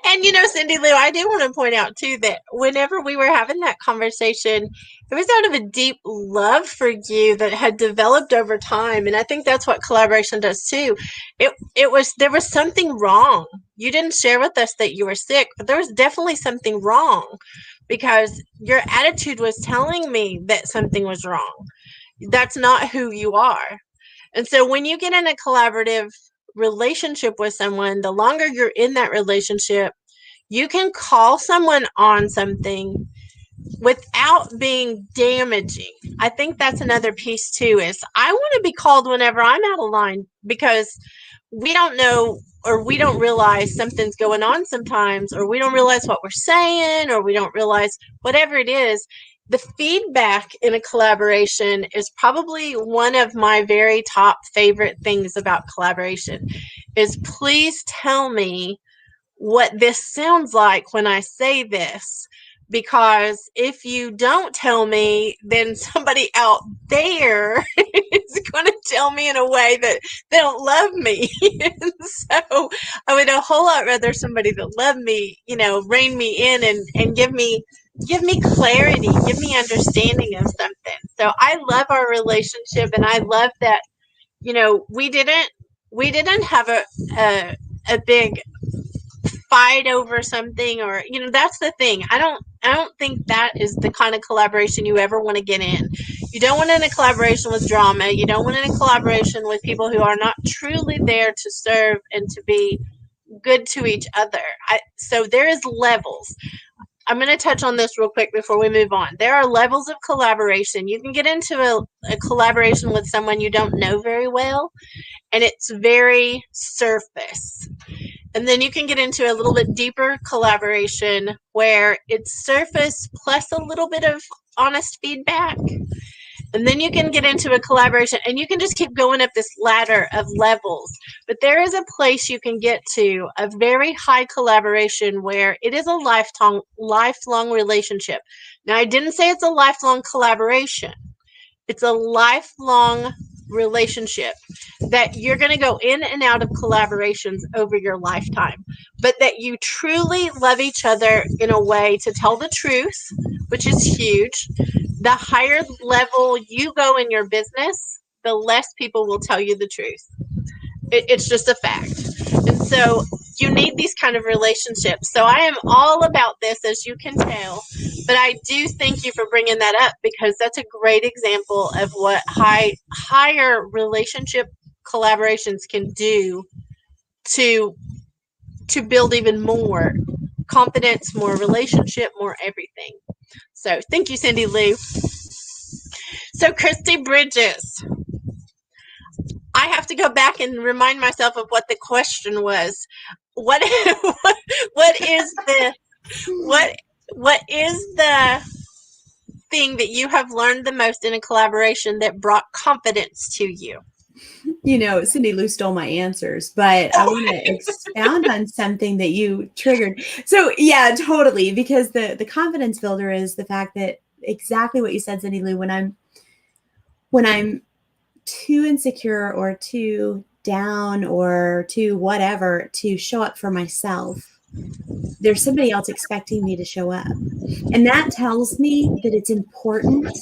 And Cindy Lou, I do want to point out too that whenever we were having that conversation, it was out of a deep love for you that had developed over time. And I think that's what collaboration does too. There was something wrong. You didn't share with us that you were sick, but there was definitely something wrong because your attitude was telling me that something was wrong. That's not who you are. And so when you get in a collaborative relationship with someone, the longer you're in that relationship, you can call someone on something without being damaging. I think that's another piece too, is I want to be called whenever I'm out of line because we don't know or we don't realize something's going on sometimes, or we don't realize what we're saying, or we don't realize whatever it is. The feedback in a collaboration is probably one of my very top favorite things about collaboration is please tell me what this sounds like when I say this. Because if you don't tell me, then somebody out there is going to tell me in a way that they don't love me. And so I would a whole lot rather somebody that loved me, rein me in and give me clarity, give me understanding of something. So I love our relationship, and I love that, we didn't have a big fight over something, or that's the thing. I don't think that is the kind of collaboration you ever want to get in. You don't want in a collaboration with drama. You don't want in a collaboration with people who are not truly there to serve and to be good to each other. So there is levels. I'm going to touch on this real quick before we move on. There are levels of collaboration. You can get into a collaboration with someone you don't know very well, and it's very surface. And then you can get into a little bit deeper collaboration where it's surface plus a little bit of honest feedback. And then you can get into a collaboration, and you can just keep going up this ladder of levels. But there is a place you can get to a very high collaboration where it is a lifelong relationship. Now, I didn't say it's a lifelong collaboration. It's a lifelong relationship that you're going to go in and out of collaborations over your lifetime, but that you truly love each other in a way to tell the truth, which is huge. The higher level you go in your business, the less people will tell you the truth. It's just a fact. And so you need these kind of relationships. So I am all about this, as you can tell, but I do thank you for bringing that up, because that's a great example of what higher relationship collaborations can do to build even more confidence, more relationship, more everything. So thank you, Cindy Lou. So Christy Bridges, I have to go back and remind myself of what the question was. What is the thing that you have learned the most in a collaboration that brought confidence to you? You know, Cindy Lou stole my answers, but I want to expound on something that you triggered. So yeah, totally. Because the confidence builder is the fact that exactly what you said, Cindy Lou, when I'm too insecure or too down or too whatever to show up for myself, there's somebody else expecting me to show up. And that tells me that it's important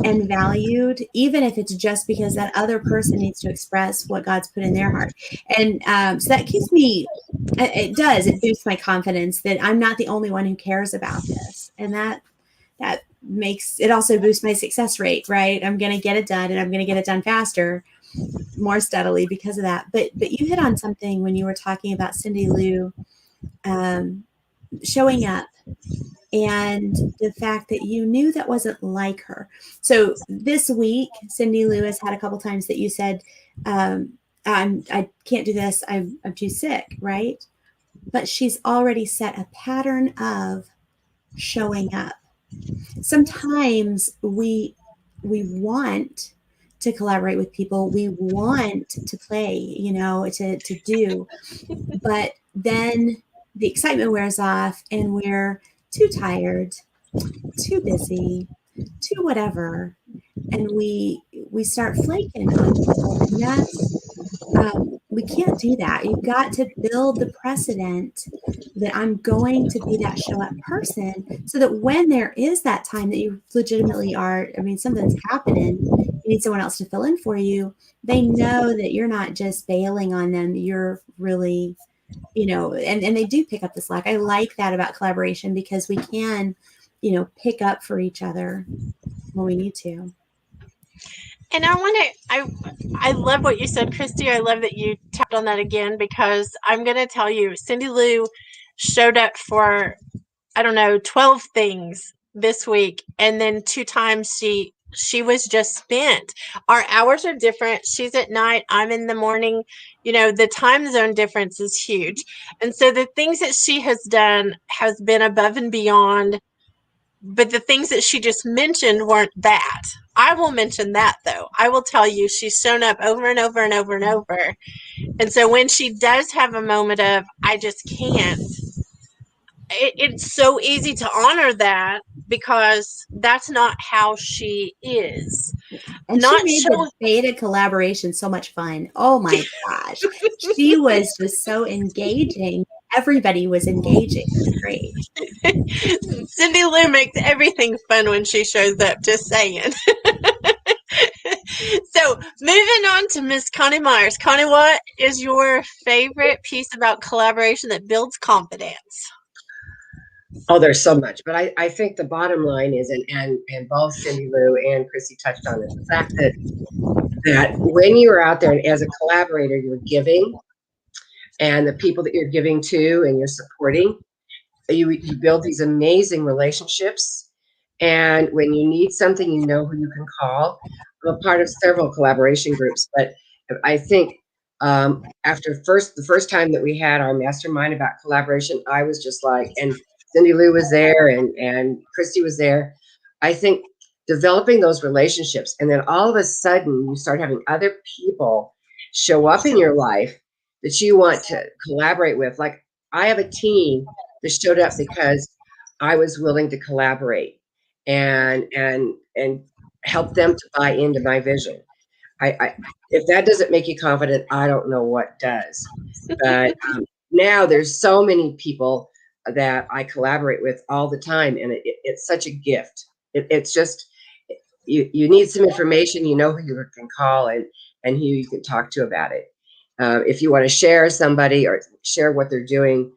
and valued, even if it's just because that other person needs to express what God's put in their heart. And so that keeps me, it boosts my confidence that I'm not the only one who cares about this. And that makes it also boosts my success rate, right? I'm going to get it done, and I'm going to get it done faster, more steadily because of that. But you hit on something when you were talking about Cindy Lou showing up, and the fact that you knew that wasn't like her. So this week, Cindy Lou has had a couple times that you said, I can't do this. I'm too sick, right? But she's already set a pattern of showing up. Sometimes we want to collaborate with people. We want to play, to do, but then the excitement wears off and we're too tired, too busy, too whatever, and we start flaking on people. And that's we can't do that. You've got to build the precedent that I'm going to be that show up person, so that when there is that time that you legitimately are, something's happening, you need someone else to fill in for you, they know that you're not just bailing on them, you're really, and they do pick up the slack. I like that about collaboration, because we can, pick up for each other when we need to. And I love what you said, Christy. I love that you tapped on that again, because I'm going to tell you, Cindy Lou showed up for, 12 things this week. And then 2 times she was just spent. Our hours are different. She's at night. I'm in the morning. The time zone difference is huge. And so the things that she has done has been above and beyond. But the things that she just mentioned weren't that. I will mention that, though. I will tell you, she's shown up over and over and over and over. And so when she does have a moment of, I just can't, it's so easy to honor that, because that's not how she is. And she made the beta collaboration so much fun. Oh my gosh. She was just so engaging. Everybody was engaging. It was great. Cindy Lou makes everything fun when she shows up, just saying. So moving on to Miss Connie Myers. Connie, what is your favorite piece about collaboration that builds confidence? Oh, there's so much, but I think the bottom line is, and both Cindy Lou and Christy touched on it, the fact that when you are out there and as a collaborator, you're giving, and the people that you're giving to and you're supporting, you build these amazing relationships. And when you need something, you know who you can call. I'm a part of several collaboration groups, but I think after the first time that we had our mastermind about collaboration, I was just like, and Cindy Lou was there and Christy was there. I think developing those relationships, and then all of a sudden you start having other people show up in your life that you want to collaborate with. Like, I have a team that showed up because I was willing to collaborate and help them to buy into my vision. I if that doesn't make you confident, I don't know what does. But now there's so many people that I collaborate with all the time, and it's such a gift. It's just, you need some information, you know who you can call and who you can talk to about it. If you want to share somebody or share what they're doing,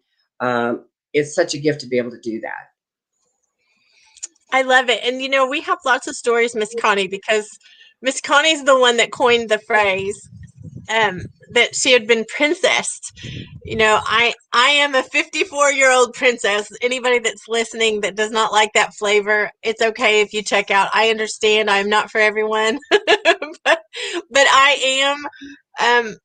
it's such a gift to be able to do that. I love it. And, we have lots of stories, Miss Connie, because Miss Connie's the one that coined the phrase, that she had been princessed. You know, I am a 54-year-old princess. Anybody that's listening that does not like that flavor, it's okay if you check out. I understand. I'm not for everyone, but I am.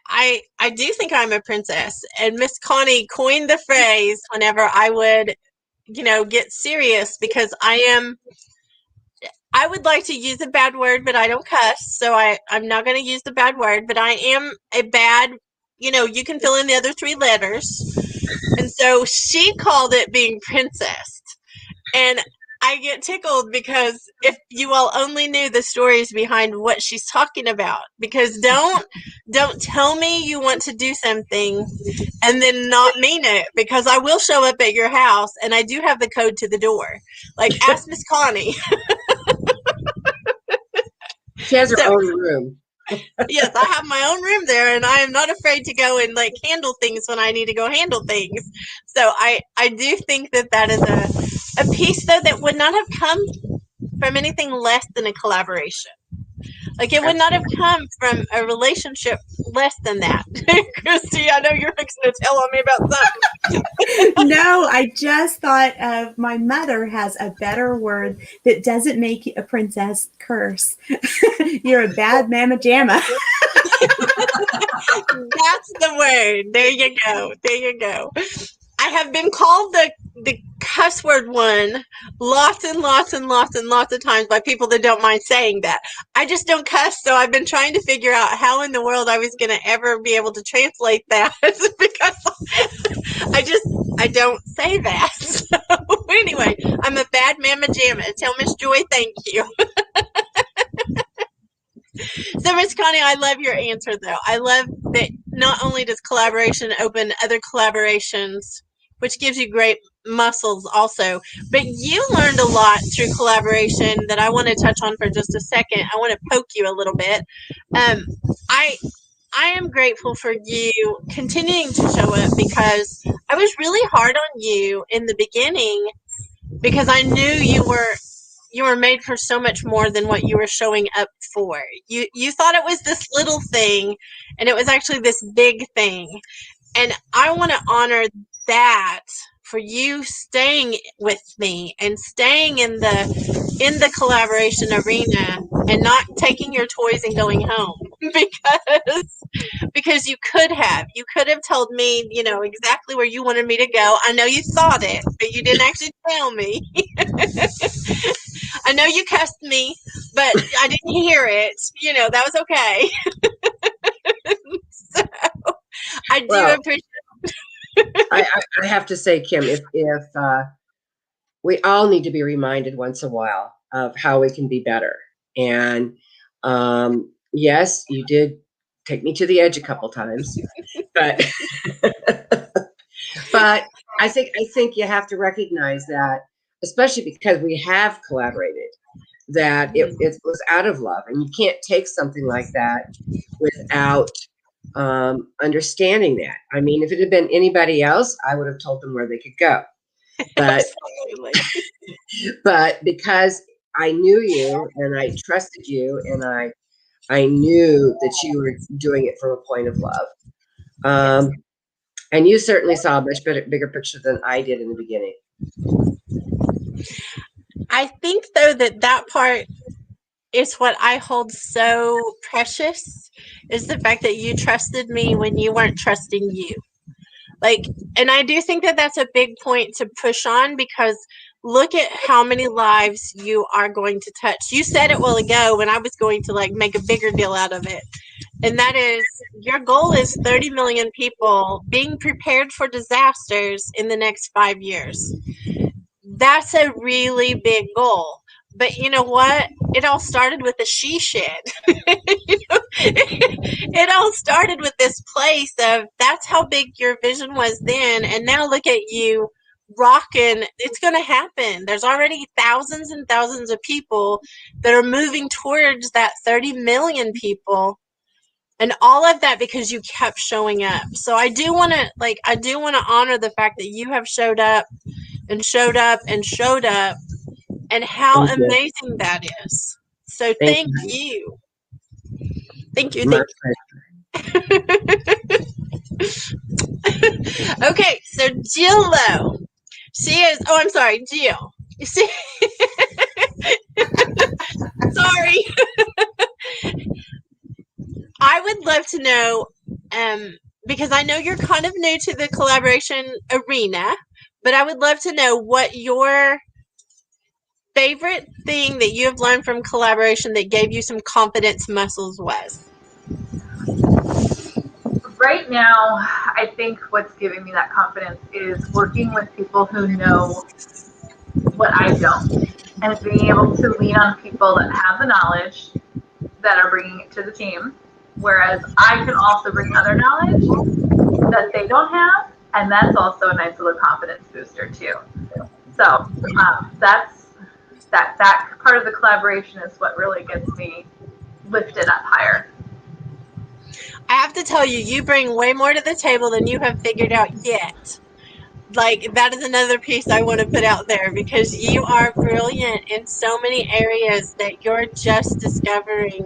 I do think I'm a princess, and Miss Connie coined the phrase whenever I would, you know, get serious, because I would like to use a bad word, but I don't cuss, so I'm not going to use the bad word, but I am a bad, you know, you can fill in the other 3 letters. And so she called it being princessed. And I get tickled because if you all only knew the stories behind what she's talking about, because don't tell me you want to do something and then not mean it, because I will show up at your house and I do have the code to the door. Like, ask Miss Connie. She has her own room. Yes, I have my own room there, and I am not afraid to go and like handle things when I need to go handle things. So I do think that is a piece, though, that would not have come from anything less than a collaboration. Like, it would not have come from a relationship less than that. Christy, I know you're fixing to tell on me about something. No, I just thought of my mother has a better word that doesn't make a princess curse. You're a bad mamma jamma. That's the word. There you go. There you go. I have been called the cuss word one lots and lots and lots and lots of times by people that don't mind saying that. I just don't cuss, so I've been trying to figure out how in the world I was going to ever be able to translate that, because I don't say that. So anyway, I'm a bad mamma jamma. Tell Miss Joy thank you. So, Miss Connie, I love your answer, though. I love that not only does collaboration open other collaborations, which gives you great muscles also, but you learned a lot through collaboration that I want to touch on for just a second. I want to poke you a little bit. I am grateful for you continuing to show up, because I was really hard on you in the beginning, because I knew you were made for so much more than what you were showing up for. You thought it was this little thing, and it was actually this big thing. And I want to honor that for you staying with me and staying in the collaboration arena and not taking your toys and going home, because you could have told me, you know, exactly where you wanted me to go. I know you thought it, but you didn't actually tell me. I know you cussed me, but I didn't hear it. You know, that was okay. So I do appreciate. I have to say, Kim, if we all need to be reminded once in a while of how we can be better. And yes, you did take me to the edge a couple times, but but I think you have to recognize that, especially because we have collaborated, that it was out of love, and you can't take something like that without understanding that. I mean, if it had been anybody else, I would have told them where they could go. But but because I knew you and I trusted you, and I knew that you were doing it from a point of love. And you certainly saw a much bigger picture than I did in the beginning. I think, though, that part is what I hold so precious, is the fact that you trusted me when you weren't trusting you. Like, and I do think that that's a big point to push on, because look at how many lives you are going to touch. You said it a while ago when I was going to like make a bigger deal out of it. And that is, your goal is 30 million people being prepared for disasters in the next 5 years. That's a really big goal. But you know what? It all started with the she shed. It all started with this place of, that's how big your vision was then. And now look at you rocking. It's going to happen. There's already thousands and thousands of people that are moving towards that 30 million people. And all of that because you kept showing up. So I do want to honor the fact that you have showed up and showed up and showed up, and how amazing that is. So thank you. Thank you. My Okay, so Jillo. She is, oh, I'm sorry, Jill. She, sorry. I would love to know, because I know you're kind of new to the collaboration arena, but I would love to know what your favorite thing that you have learned from collaboration that gave you some confidence muscles was. Right now, I think what's giving me that confidence is working with people who know what I don't, and being able to lean on people that have the knowledge that are bringing it to the team, whereas I can also bring other knowledge that they don't have, and that's also a nice little confidence booster too. So that's that part of the collaboration is what really gets me lifted up higher. I have to tell you, you bring way more to the table than you have figured out yet. Like, that is another piece I want to put out there, because you are brilliant in so many areas that you're just discovering.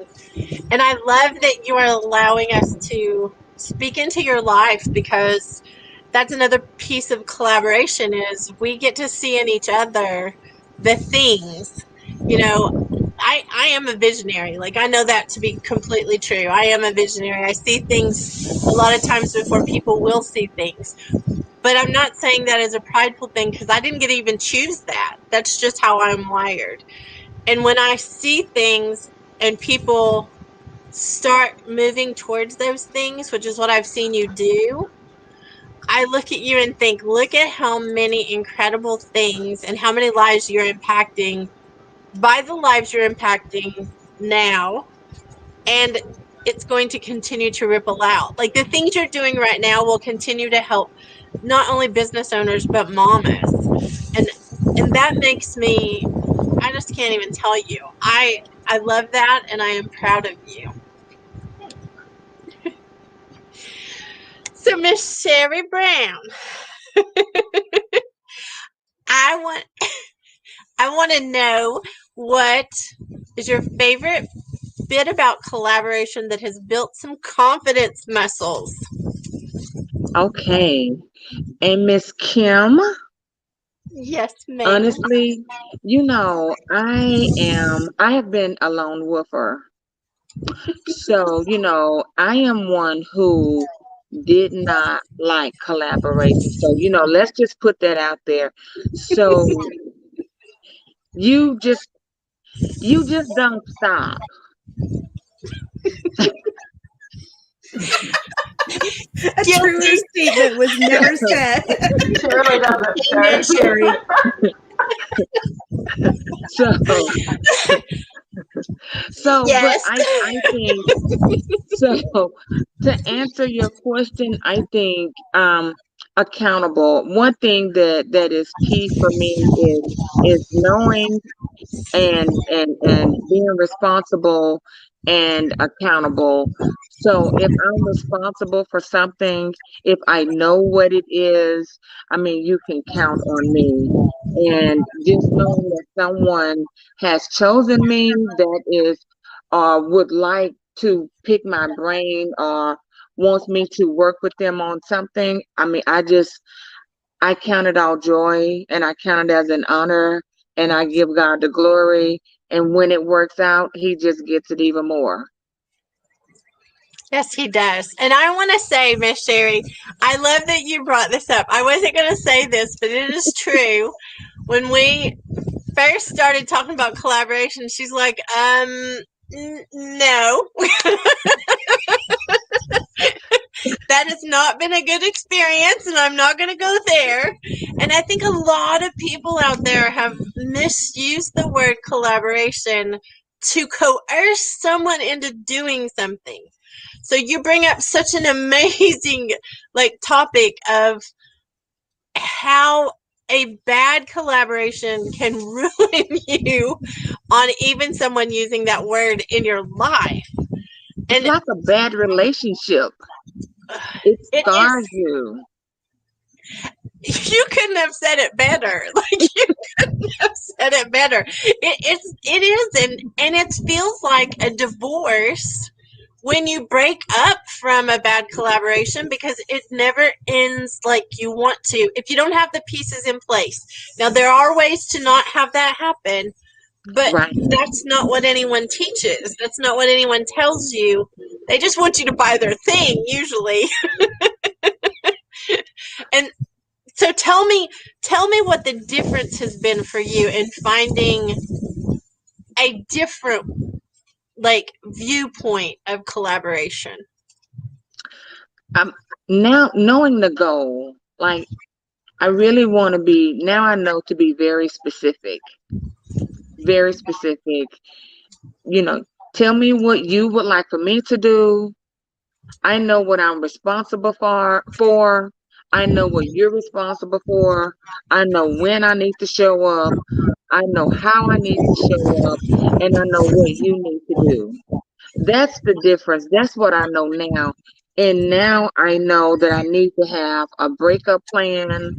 And I love that you are allowing us to speak into your life, because that's another piece of collaboration is we get to see in each other the things, you know. I am a visionary. Like, I know that to be completely true. I am a visionary. I see things a lot of times before people will see things. But I'm not saying that as a prideful thing, because I didn't get to even choose that. That's just how I'm wired. And when I see things and people start moving towards those things, which is what I've seen you do, I look at you and think, look at how many incredible things and how many lives you're impacting by the lives you're impacting now. And it's going to continue to ripple out. Like, the things you're doing right now will continue to help not only business owners, but mamas. And that makes me, I just can't even tell you. I love that, and I am proud of you. So, Miss Sherry Brown, I want to know, what is your favorite bit about collaboration that has built some confidence muscles? Okay. And Miss Kim, Yes, ma'am. honestly, I have been a lone wolfer. So, I am one who did not like collaboration. So, let's just put that out there. So you just don't stop. A truer statement was never said. She really doesn't, Sherry. So, yes. but I think, so to answer your question, I think accountable. One thing that is key for me is knowing and being responsible and accountable. So if I'm responsible for something, if I know what it is, I mean, you can count on me. And just knowing that someone has chosen me, that is, would like to pick my brain or wants me to work with them on something. I mean, I count it all joy, and I count it as an honor, and I give God the glory. And when it works out, he just gets it even more. Yes, he does. And I want to say, Miss Sherry, I love that you brought this up. I wasn't going to say this, but it is true. When we first started talking about collaboration, she's like, no. That has not been a good experience, and I'm not going to go there. And I think a lot of people out there have misused the word collaboration to coerce someone into doing something. So you bring up such an amazing topic of how a bad collaboration can ruin you on even someone using that word in your life. It's like a bad relationship. It scars you. You couldn't have said it better. You couldn't have said it better. It is, and it feels like a divorce when you break up from a bad collaboration, because it never ends like you want to, if you don't have the pieces in place. Now, there are ways to not have that happen, but Right. that's not what anyone teaches. That's not what anyone tells you. They just want you to buy their thing, usually. And so tell me what the difference has been for you in finding a different viewpoint of collaboration. Now knowing the goal, like I really want to be, now I know to be very specific. Tell me what you would like for me to do. I know what I'm responsible for. I know what you're responsible for. I know when I need to show up. I know how I need to show up, and I know what you need to do. That's the difference. That's what I know now. And now I know that I need to have a breakup plan. And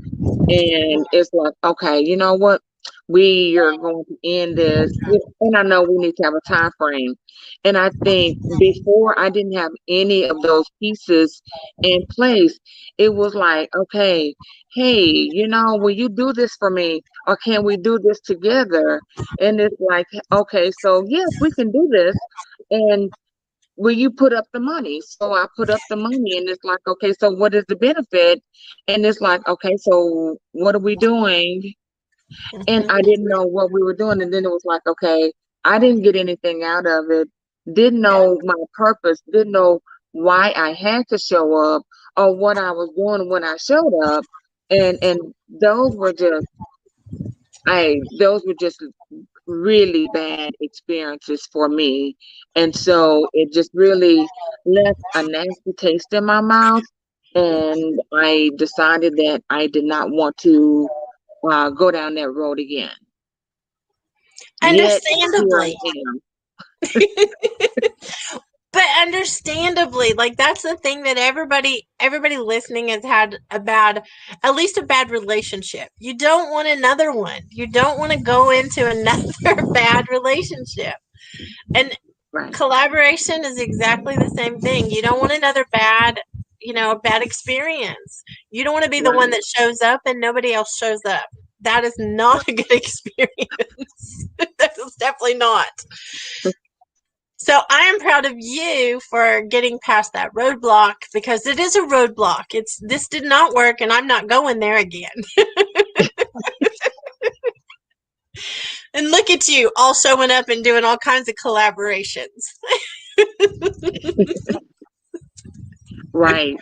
it's like, okay, you know what? We are going to end this. And I know we need to have a time frame. And I think before I didn't have any of those pieces in place. It was like, okay, hey, will you do this for me? Or can we do this together? And it's like, okay, so yes, we can do this. And will you put up the money? So I put up the money, and it's like, okay, so what is the benefit? And it's like, okay, so what are we doing? And I didn't know what we were doing. And then it was like, okay, I didn't get anything out of it. Didn't know my purpose, didn't know why I had to show up or what I was doing when I showed up. And those were just really bad experiences for me. And so it just really left a nasty taste in my mouth. And I decided that I did not want to go down that road again. Understandably. But understandably, that's the thing that everybody listening has had at least a bad relationship. You don't want another one. You don't want to go into another bad relationship. And collaboration is exactly the same thing. You don't want another bad experience. You don't want to be the one that shows up and nobody else shows up. That is not a good experience. That is definitely not. So I am proud of you for getting past that roadblock, because it is a roadblock. This did not work, and I'm not going there again. And look at you, all showing up and doing all kinds of collaborations. Right.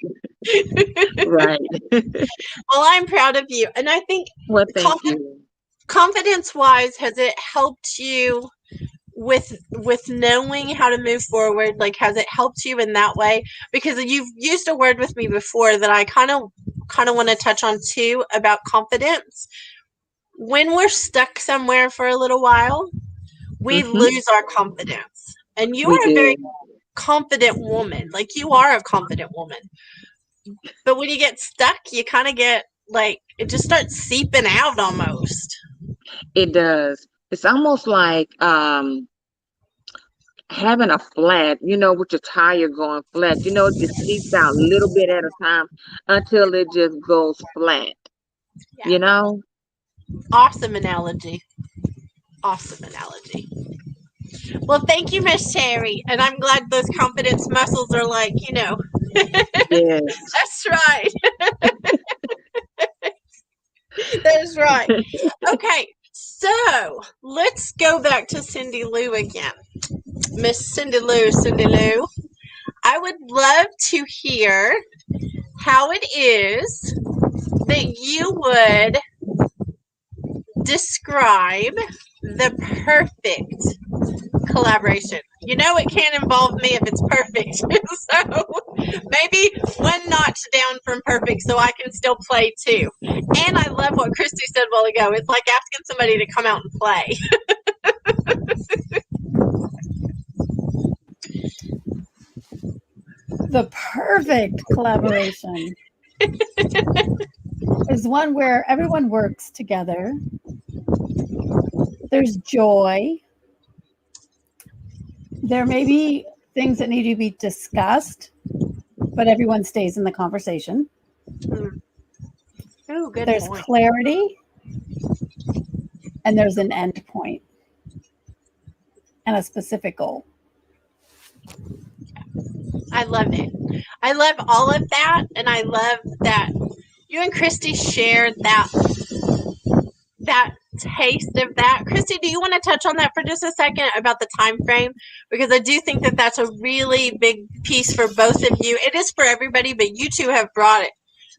Right. Well, I'm proud of you. And I think thank you. Confidence-wise, has it helped you with knowing how to move forward? Has it helped you in that way? Because you've used a word with me before that I kind of want to touch on too, about confidence. When we're stuck somewhere for a little while, we lose our confidence. And you are a very confident woman. You are a confident woman. But when you get stuck, you kind of get it just starts seeping out almost. It does. It's almost like having a flat, with your tire going flat. It just seeps out a little bit at a time until it just goes flat. Yeah. Awesome analogy. Well, thank you, Miss Terry. And I'm glad those confidence muscles are Yes. That's right. That's right. Okay, so let's go back to Cindy Lou again. Miss Cindy Lou. I would love to hear how it is that you would describe the perfect collaboration. It can't involve me if it's perfect. So maybe one notch down from perfect so I can still play too. And I love what Christy said a while ago. It's like asking somebody to come out and play. The perfect collaboration is one where everyone works together. There's joy. There may be things that need to be discussed, but everyone stays in the conversation. Oh, good There's point. clarity, and there's an end point and a specific goal. I love it. I love all of that, and I love that you and Christy shared that taste of that. Christy, do you want to touch on that for just a second about the time frame? Because I do think that that's a really big piece for both of you. It is for everybody, but you two have brought it,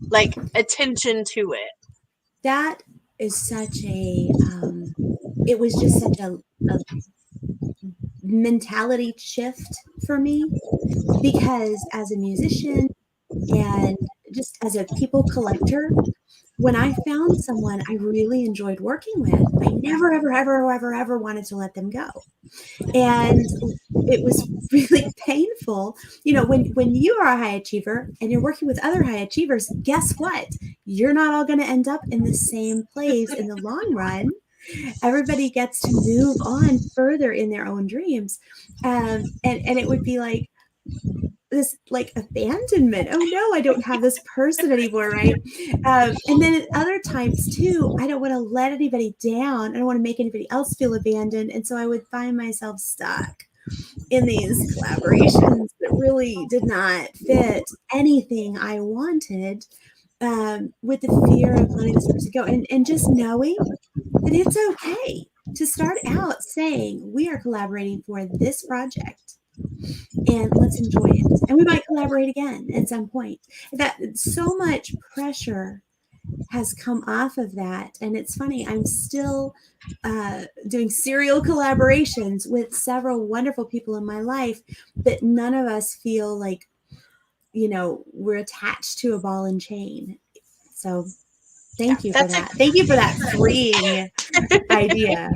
like, attention to it. That is such a, it was just such a mentality shift for me, because as a musician and just as a people collector, when I found someone I really enjoyed working with, I never, ever, ever, ever, ever wanted to let them go. And it was really painful. You know, when you are a high achiever and you're working with other high achievers, guess what? You're not all going to end up in the same place in the long run. Everybody gets to move on further in their own dreams. And it would be like this, like, abandonment. Oh no, I don't have this person anymore, right? And then at other times too, I don't want to let anybody down. I don't want to make anybody else feel abandoned. And so I would find myself stuck in these collaborations that really did not fit anything I wanted, with the fear of letting this person go. And just knowing that it's okay to start out saying, we are collaborating for this project, and let's enjoy it. And we might collaborate again at some point. That so much pressure has come off of that. And it's funny, I'm still doing serial collaborations with several wonderful people in my life, but none of us feel like, you know, we're attached to a ball and chain. So thank you for that. Thank you for that freeing idea.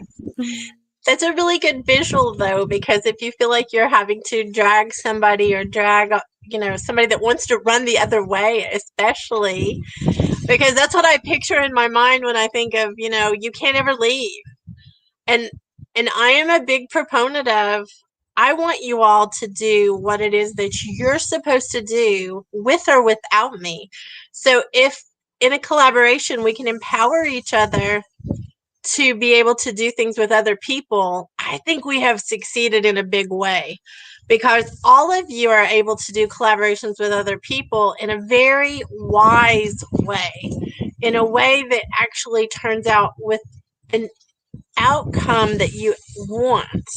That's a really good visual, though, because if you feel like you're having to drag somebody or drag, you know, somebody that wants to run the other way, especially, because that's what I picture in my mind when I think of, you know, you can't ever leave. And I am a big proponent of, I want you all to do what it is that you're supposed to do with or without me. So if in a collaboration we can empower each other to be able to do things with other people, I think we have succeeded in a big way, because all of you are able to do collaborations with other people in a very wise way, in a way that actually turns out with an outcome that you want,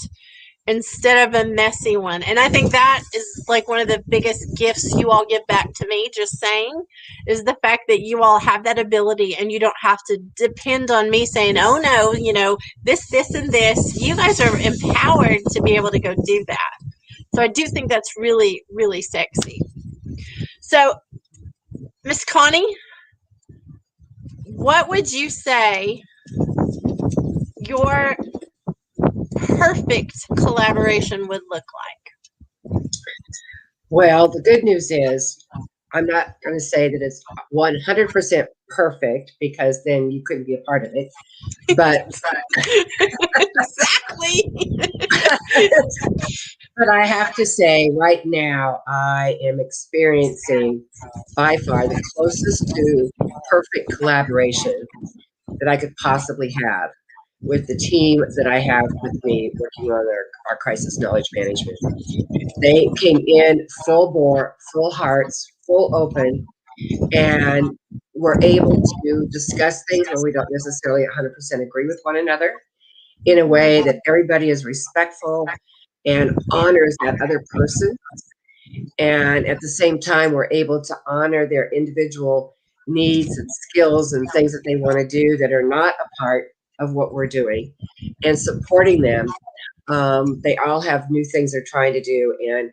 instead of a messy one. And I think that is like one of the biggest gifts you all give back to me, just saying, is the fact that you all have that ability and you don't have to depend on me saying, oh no, you know, this, and this. You guys are empowered to be able to go do that. So I do think that's really, really sexy. So, Miss Connie, what would you say your perfect collaboration would look like? Well, the good news is I'm not going to say that it's 100% perfect, because then you couldn't be a part of it. But exactly. But I have to say, right now, I am experiencing by far the closest to perfect collaboration that I could possibly have with the team that I have with me working on our crisis knowledge management. They came in full bore, full hearts, full open, and were able to discuss things where we don't necessarily 100% agree with one another, in a way that everybody is respectful and honors that other person. And at the same time, we're able to honor their individual needs and skills and things that they want to do that are not a part of what we're doing, and supporting them. They all have new things they're trying to do, and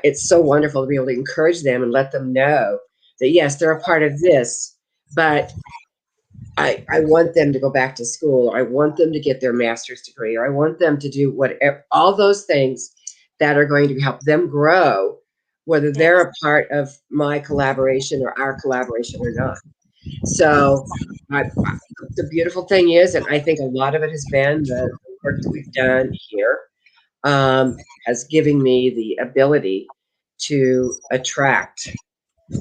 it's so wonderful to be able to encourage them and let them know that, yes, they're a part of this, but I want them to go back to school, or I want them to get their master's degree, or I want them to do whatever, all those things that are going to help them grow, whether they're a part of my collaboration or our collaboration or not. So the beautiful thing is, and I think a lot of it has been the work that we've done here, has given me the ability to attract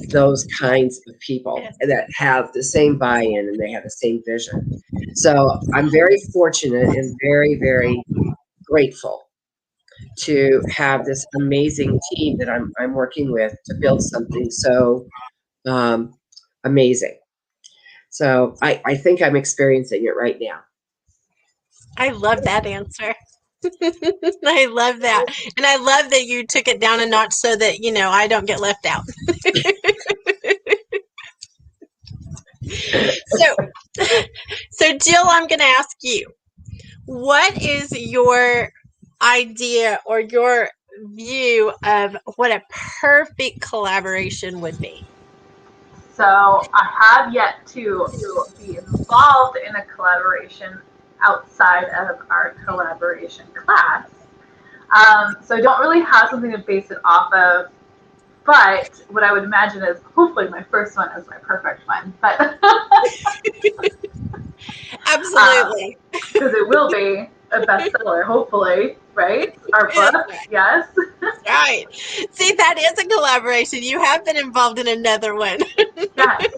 those kinds of people that have the same buy-in and they have the same vision. So I'm very fortunate and very, very grateful to have this amazing team that I'm working with to build something so amazing. So I think I'm experiencing it right now. I love that answer. I love that. And I love that you took it down a notch so that, you know, I don't get left out. So Jill, I'm going to ask you, what is your idea or your view of what a perfect collaboration would be? So I have yet to be involved in a collaboration outside of our collaboration class. So I don't really have something to base it off of, but what I would imagine is hopefully my first one is my perfect one. But Absolutely. because it will be a bestseller, hopefully, right? Our book, yes. Right. See, that is a collaboration. You have been involved in another one. Yes.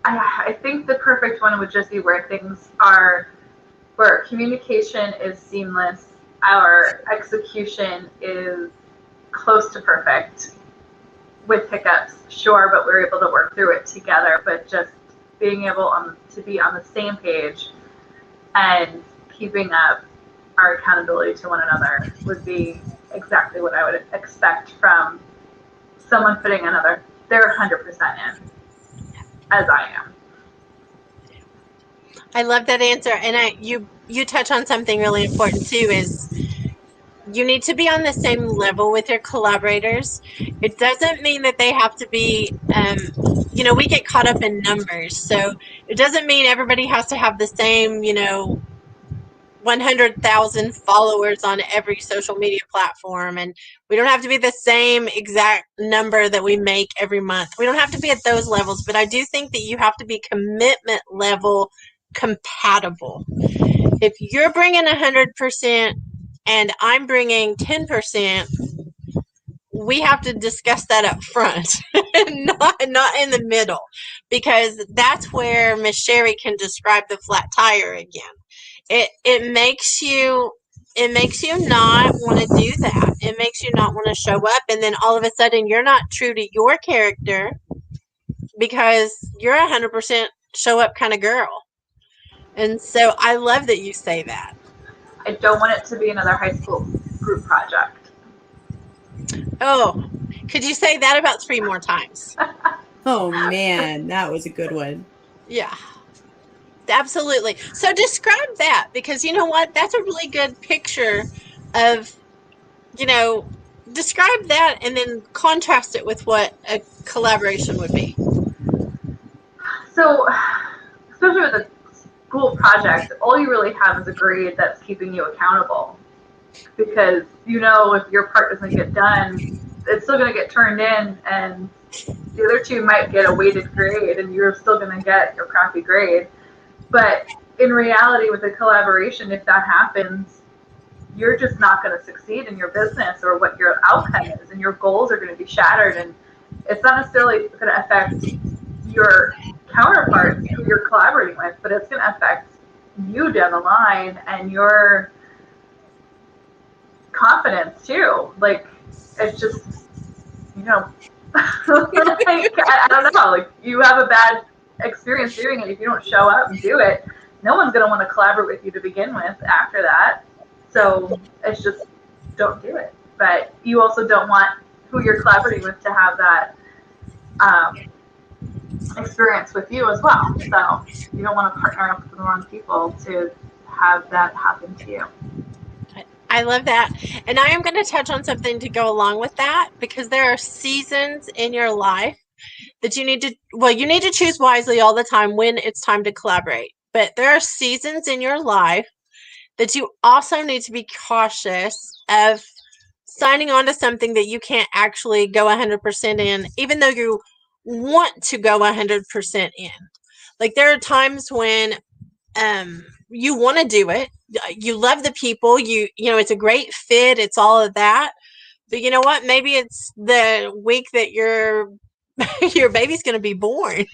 I think the perfect one would just be where communication is seamless, our execution is close to perfect, with hiccups, sure, but we're able to work through it together. But just being able to be on the same page and keeping up our accountability to one another would be exactly what I would expect from someone putting they're 100% in, as I am. I love that answer. And you touch on something really important too, is you need to be on the same level with your collaborators. It doesn't mean that they have to be, you know, we get caught up in numbers. So it doesn't mean everybody has to have the same, you know, 100,000 followers on every social media platform. And we don't have to be the same exact number that we make every month. We don't have to be at those levels. But I do think that you have to be commitment level compatible. If you're bringing 100%, and I'm bringing 10%, we have to discuss that up front, not in the middle, because that's where Miss Sherry can describe the flat tire again. It makes you not want to do that. It makes you not want to show up, and then all of a sudden you're not true to your character because you're 100% show up kind of girl. And so I love that you say that. I don't want it to be another high school group project. Oh, could you say that about 3 more times? Oh man, that was a good one. Yeah, absolutely. So describe that, because you know what? That's a really good picture of, you know, describe that and then contrast it with what a collaboration would be. So, especially with a school project, all you really have is a grade that's keeping you accountable. Because, you know, if your part doesn't get done, it's still going to get turned in, and the other two might get a weighted grade, and you're still going to get your crappy grade. But in reality, with a collaboration, if that happens, you're just not going to succeed in your business or what your outcome is, and your goals are going to be shattered. And it's not necessarily going to affect your counterparts who you're collaborating with, but it's going to affect you down the line and your confidence too. Like, it's just, you know, like, I don't know, like, you have a bad experience doing it. If you don't show up and do it, no one's going to want to collaborate with you to begin with after that. So it's just, don't do it. But you also don't want who you're collaborating with to have that experience with you as well. So you don't want to partner up with the wrong people to have that happen to you. I love that. And I am going to touch on something to go along with that, because there are seasons in your life that you need to choose wisely all the time when it's time to collaborate. But there are seasons in your life that you also need to be cautious of signing on to something that you can't actually go 100% in, even though you want to go 100% in. Like, there are times when you want to do it. You love the people. You know, it's a great fit. It's all of that. But you know what? Maybe it's the week that your baby's going to be born.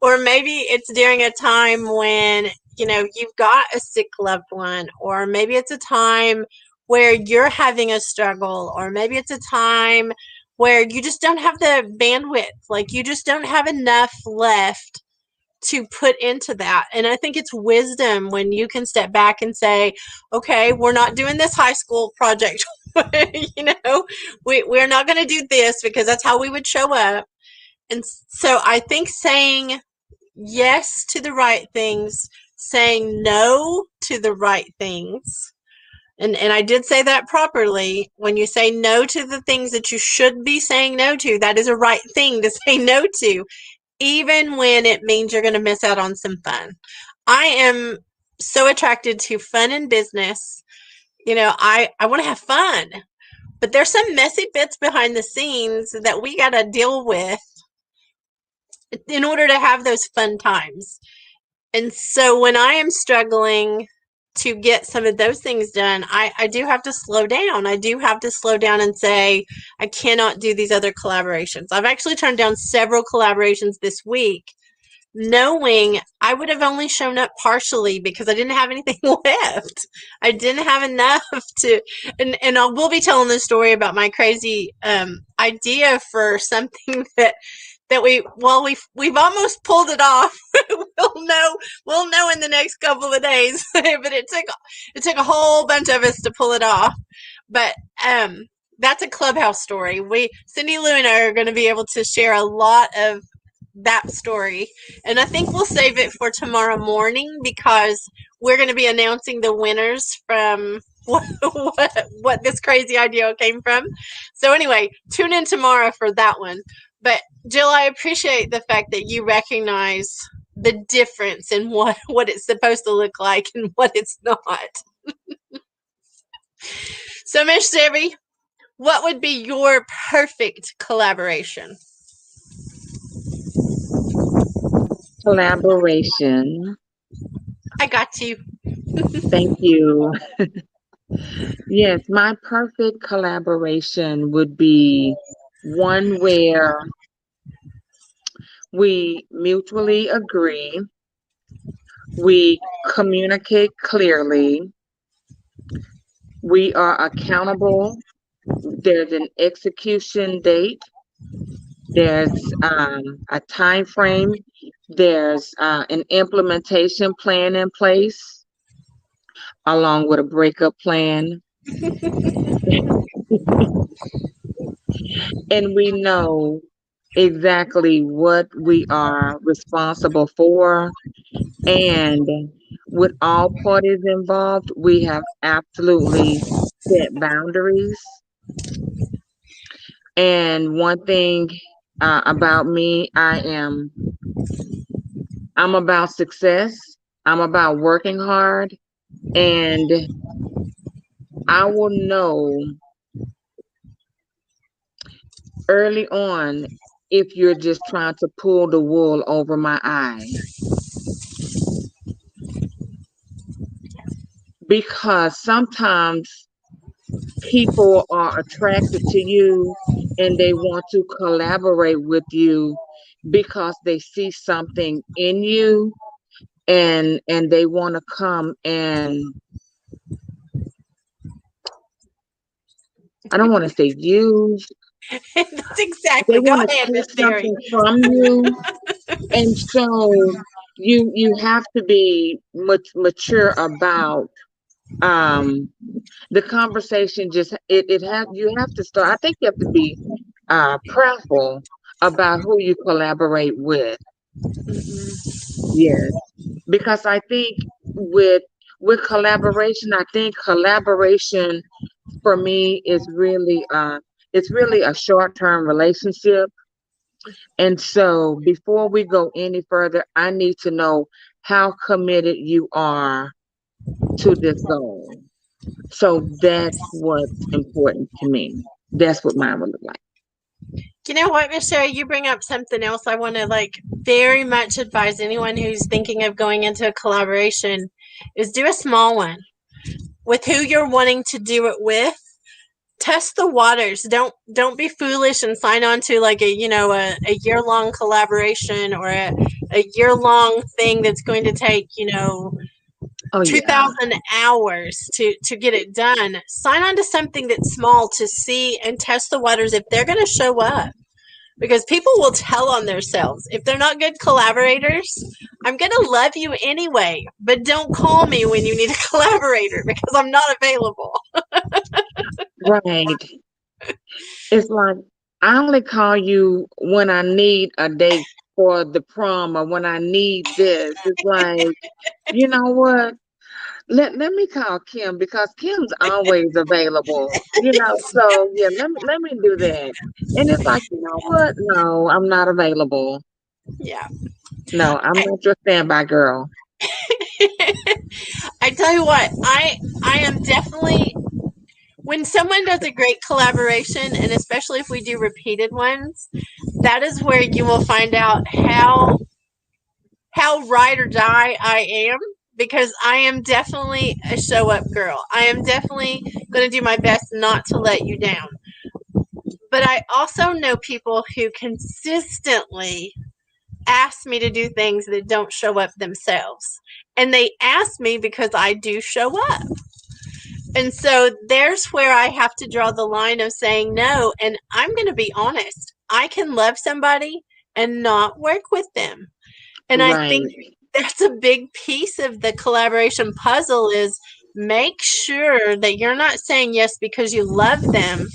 or maybe it's during a time when, you know, you've got a sick loved one, or maybe it's a time where you're having a struggle, or maybe it's a time where you just don't have the bandwidth, like you just don't have enough left to put into that. And I think it's wisdom when you can step back and say, okay, we're not doing this high school project. You know, we're not going to do this because that's how we would show up. And so I think saying yes to the right things, saying no to the right things, and I did say that properly. When you say no to the things that you should be saying no to, that is a right thing to say no to, even when it means you're going to miss out on some fun. I am so attracted to fun in business. You know, I want to have fun, but there's some messy bits behind the scenes that we got to deal with in order to have those fun times. And so when I am struggling to get some of those things done, I do have to slow down. I do have to slow down and say, I cannot do these other collaborations. I've actually turned down several collaborations this week, knowing I would have only shown up partially because I didn't have anything left. I didn't have enough to, and I will be telling the story about my crazy idea for something that we've almost pulled it off. we'll know in the next couple of days. But it took a whole bunch of us to pull it off. But that's a Clubhouse story. Cindy Lou and I are going to be able to share a lot of that story, and I think we'll save it for tomorrow morning because we're going to be announcing the winners from what this crazy idea came from. So anyway, tune in tomorrow for that one. But Jill, I appreciate the fact that you recognize the difference in what it's supposed to look like and what it's not. So Miss Debbie, what would be your perfect collaboration? Collaboration. I got you. Thank you. Yes, my perfect collaboration would be one where we mutually agree, we communicate clearly, we are accountable, there's an execution date, there's a time frame, there's an implementation plan in place, along with a breakup plan. And we know exactly what we are responsible for. And with all parties involved, we have absolutely set boundaries. And one thing about me, I'm about success. I'm about working hard, and I will know early on if you're just trying to pull the wool over my eyes. Because sometimes people are attracted to you and they want to collaborate with you because they see something in you, and they want to come and, I don't want to say use. That's exactly. They want to take something from you. And so you have to be mature about the conversation. Just you have to start. I think you have to be prayerful about who you collaborate with. Yes, because I think with collaboration, I think collaboration for me is really it's really a short-term relationship. And so before we go any further, I need to know how committed you are to this goal. So that's what's important to me. That's what mine would look like. You know what, Miss Sherry, you bring up something else I want to very much advise anyone who's thinking of going into a collaboration is do a small one with who you're wanting to do it with. Test the waters. Don't be foolish and sign on to a year-long collaboration or a year-long thing that's going to take 2,000 hours to get it done. Sign on to something that's small to see and test the waters if they're going to show up. Because people will tell on themselves. If they're not good collaborators, I'm going to love you anyway, but don't call me when you need a collaborator because I'm not available. Right. It's like I only call you when I need a date for the prom or when I need this. It's like, you know what? Let me call Kim because Kim's always available. So yeah, let me do that. And it's like, you know what? No, I'm not available. Yeah. No, I'm not your standby girl. I tell you what, I am definitely, when someone does a great collaboration, and especially if we do repeated ones, that is where you will find out how ride or die I am, because I am definitely a show up girl. I am definitely going to do my best not to let you down. But I also know people who consistently ask me to do things that don't show up themselves. And they ask me because I do show up. And so there's where I have to draw the line of saying no. And I'm going to be honest. I can love somebody and not work with them. And I think that's a big piece of the collaboration puzzle is make sure that you're not saying yes because you love them.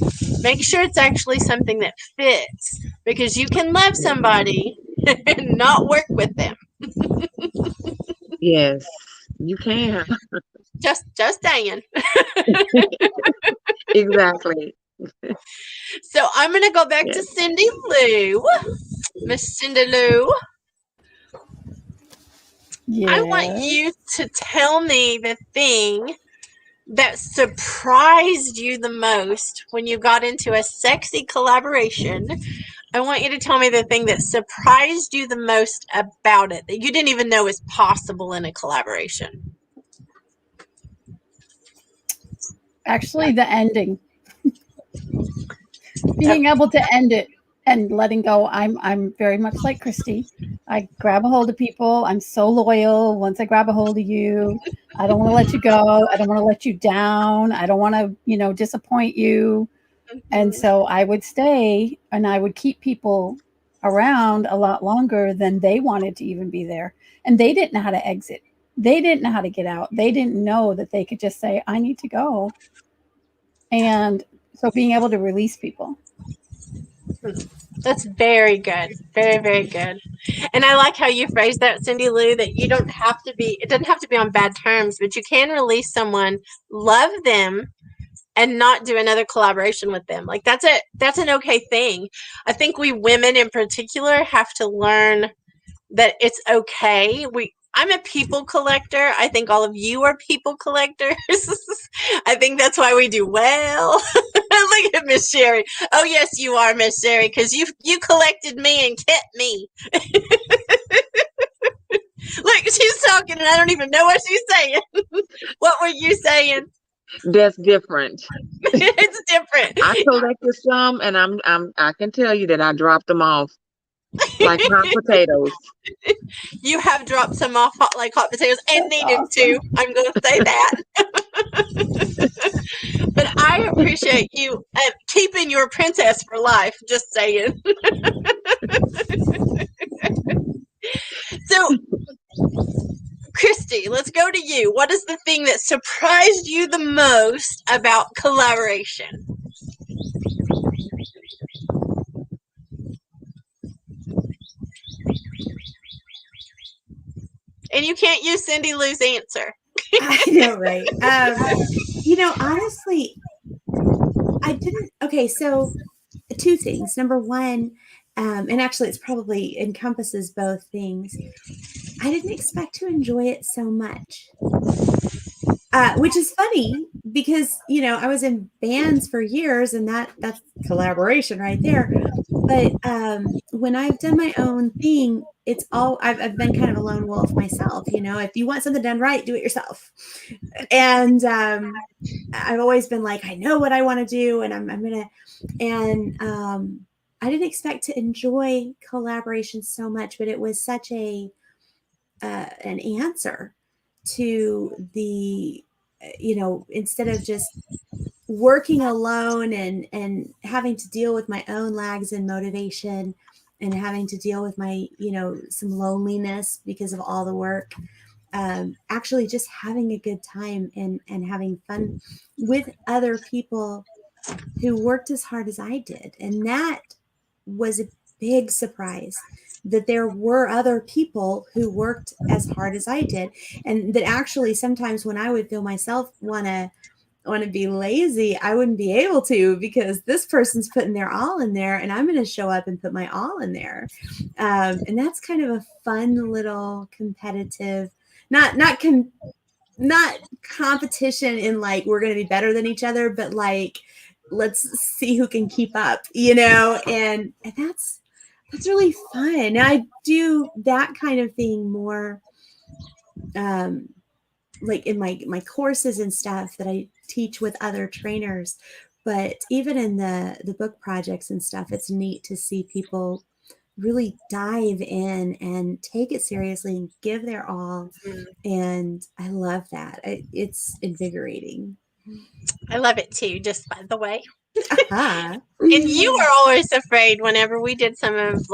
Make sure it's actually something that fits, because you can love somebody and not work with them. Yes, you can. Just saying. Exactly. So I'm going to go back to Cindy Lou. Miss Cindy Lou. Yeah. I want you to tell me the thing that surprised you the most when you got into a sexy collaboration. I want you to tell me the thing that surprised you the most about it, that you didn't even know was possible in a collaboration. Actually, the ending. Being able to end it and letting go. I'm very much like Christy. I grab a hold of people. I'm so loyal. Once I grab a hold of you, I don't want to let you go. I don't want to let you down. I don't want to, disappoint you. And so I would stay and I would keep people around a lot longer than they wanted to even be there. And they didn't know how to exit. They didn't know how to get out. They didn't know that they could just say, I need to go. And so being able to release people. That's very good. Very, very good. And I like how you phrased that, Cindy Lou, that it doesn't have to be on bad terms, but you can release someone, love them, and not do another collaboration with them. Like that's an okay thing. I think we women in particular have to learn that it's okay. I'm a people collector. I think all of you are people collectors. I think that's why we do well. Look at Miss Sherry. Oh yes, you are, Miss Sherry, because you collected me and kept me. Look, she's talking and I don't even know what she's saying. What were you saying? That's different. It's different. I collected some, and I can tell you that I dropped them off like hot potatoes. You have dropped some off like hot potatoes, and needed to. I'm going to say that. But I appreciate you keeping your princess for life. Just saying. So, Christy, let's go to you. What is the thing that surprised you the most about collaboration? And you can't use Cindy Lou's answer. I know, right? Honestly, I didn't. Okay, so two things. Number one, and actually it's probably encompasses both things. I didn't expect to enjoy it so much, which is funny because, I was in bands for years, and that's collaboration right there. But when I've done my own thing, it's all I've been kind of a lone wolf myself. If you want something done right, do it yourself. And I've always been like, I know what I want to do, and I'm gonna. And I didn't expect to enjoy collaboration so much, but it was such an answer to the, instead of just working alone and having to deal with my own lags in motivation and having to deal with my, some loneliness because of all the work, actually just having a good time and having fun with other people who worked as hard as I did. And that was a big surprise, that there were other people who worked as hard as I did. And that actually sometimes when I would feel myself want to be lazy, I wouldn't be able to, because this person's putting their all in there and I'm going to show up and put my all in there. And that's kind of a fun little competitive, not competition in like, we're going to be better than each other, but like, let's see who can keep up, and that's really fun. I do that kind of thing more like in my courses and stuff that I teach with other trainers, but even in the book projects and stuff, it's neat to see people really dive in and take it seriously and give their all. And I love that. It's invigorating. I love it too, just by the way. Uh-huh. And you were always afraid whenever we did some of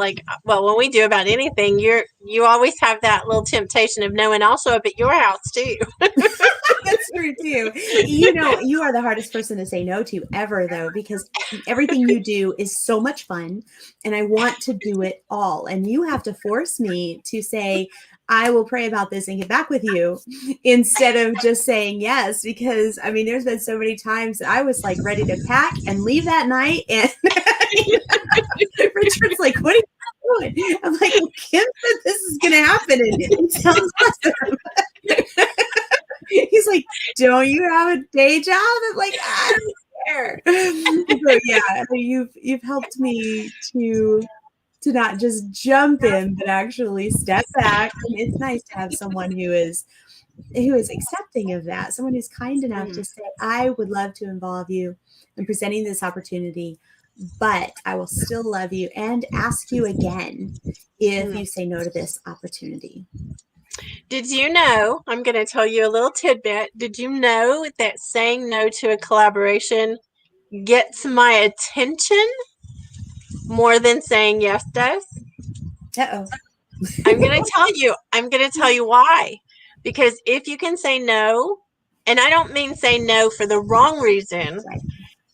when we do about anything, you always have that little temptation of knowing I'll show up at your house too. That's true too. You are the hardest person to say no to ever, though, because everything you do is so much fun and I want to do it all. And you have to force me to say, I will pray about this and get back with you, instead of just saying yes. Because there's been so many times that I was like ready to pack and leave that night. And Richard's like, what are you doing? I'm like, well, Kim said this is going to happen. And it sounds awesome. He's like, don't you have a day job? I'm like, I don't care. So yeah, you've helped me to not just jump in, but actually step back. And it's nice to have someone who is accepting of that, someone who's kind enough to say, I would love to involve you in presenting this opportunity, but I will still love you and ask you again if you say no to this opportunity. Did you know, I'm going to tell you a little tidbit. Did you know that saying no to a collaboration gets my attention more than saying yes does? Uh-oh. I'm going to tell you why. Because if you can say no, and I don't mean say no for the wrong reason,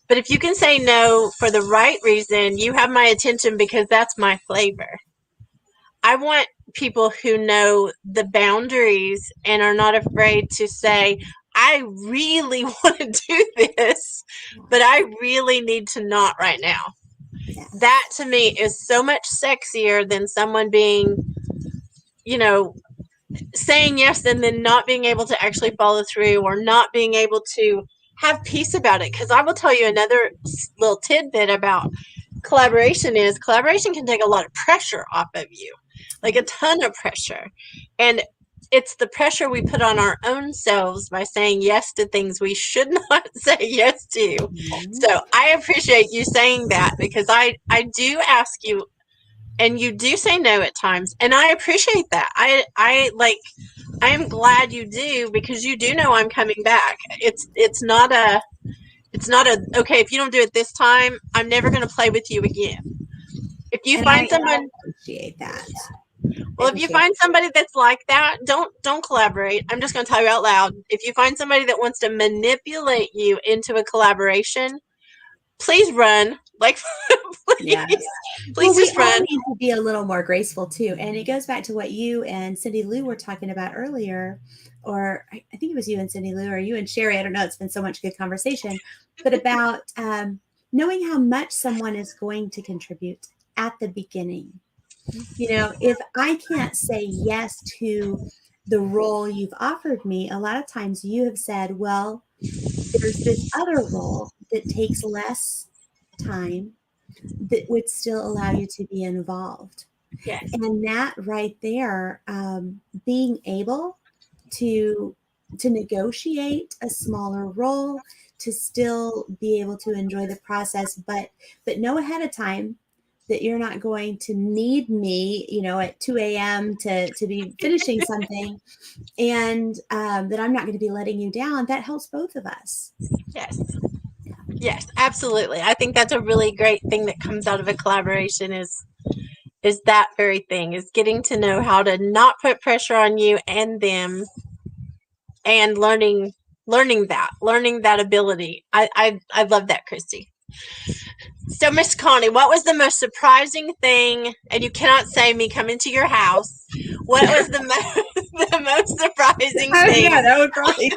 but if you can say no for the right reason, you have my attention because that's my flavor. I want people who know the boundaries and are not afraid to say, I really want to do this, but I really need to not right now. That to me is so much sexier than someone being, saying yes and then not being able to actually follow through or not being able to have peace about it. Because I will tell you another little tidbit about collaboration is collaboration can take a lot of pressure off of you, like a ton of pressure. And it's the pressure we put on our own selves by saying yes to things we should not say yes to. So I appreciate you saying that, because I do ask you, and you do say no at times, and I appreciate that. I'm glad you do, because you do know I'm coming back. It's not a okay, if you don't do it this time, I'm never going to play with you again. If you find someone, I appreciate that. Well, if you find somebody that's like that, don't collaborate. I'm just going to tell you out loud. If you find somebody that wants to manipulate you into a collaboration, please run. Please, please just run. We need to be a little more graceful too. And it goes back to what you and Cindy Lou were talking about earlier, or I think it was you and Cindy Lou, or you and Sherry. I don't know. It's been so much good conversation, but about knowing how much someone is going to contribute at the beginning. If I can't say yes to the role you've offered me, a lot of times you have said, well, there's this other role that takes less time that would still allow you to be involved. Yes. And that right there, being able to negotiate a smaller role, to still be able to enjoy the process, but know ahead of time that you're not going to need me, at 2 a.m. to be finishing something, and that I'm not going to be letting you down. That helps both of us. Yes. Yes, absolutely. I think that's a really great thing that comes out of a collaboration is that very thing, is getting to know how to not put pressure on you and them, and learning that ability. I love that, Christy. So, Miss Connie, what was the most surprising thing? And you cannot say me coming to your house. What was the most surprising thing? Yeah, that would probably.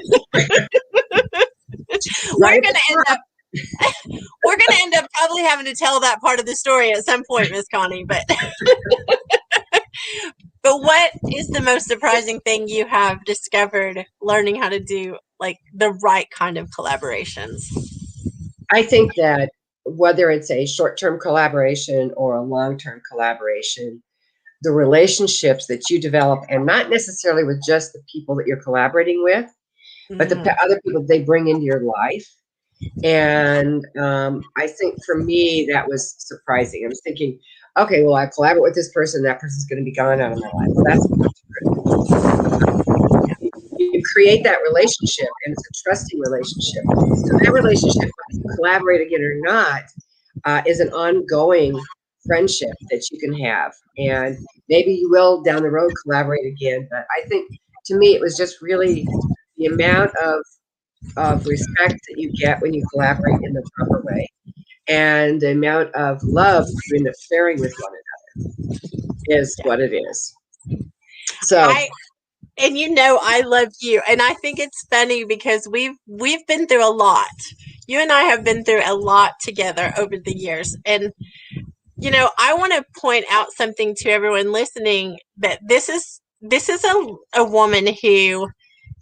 We're gonna end up probably having to tell that part of the story at some point, Miss Connie. But but what is the most surprising thing you have discovered learning how to do like the right kind of collaborations? I think that whether it's a short-term collaboration or a long-term collaboration, the relationships that you develop, and not necessarily with just the people that you're collaborating with, but the other people they bring into your life. And I think for me, that was surprising. I was thinking, okay, well, I collaborate with this person, that person's going to be gone out of my life. Well, that's you create that relationship, and it's a trusting relationship. So that relationship, whether you collaborate again or not, is an ongoing friendship that you can have. And maybe you will down the road collaborate again. But I think to me, it was just really the amount of respect that you get when you collaborate in the proper way, and the amount of love you're sharing with one another is what it is. So I love you, and I think it's funny because we've been through a lot. You and I have been through a lot together over the years, and I want to point out something to everyone listening, that this is a woman who,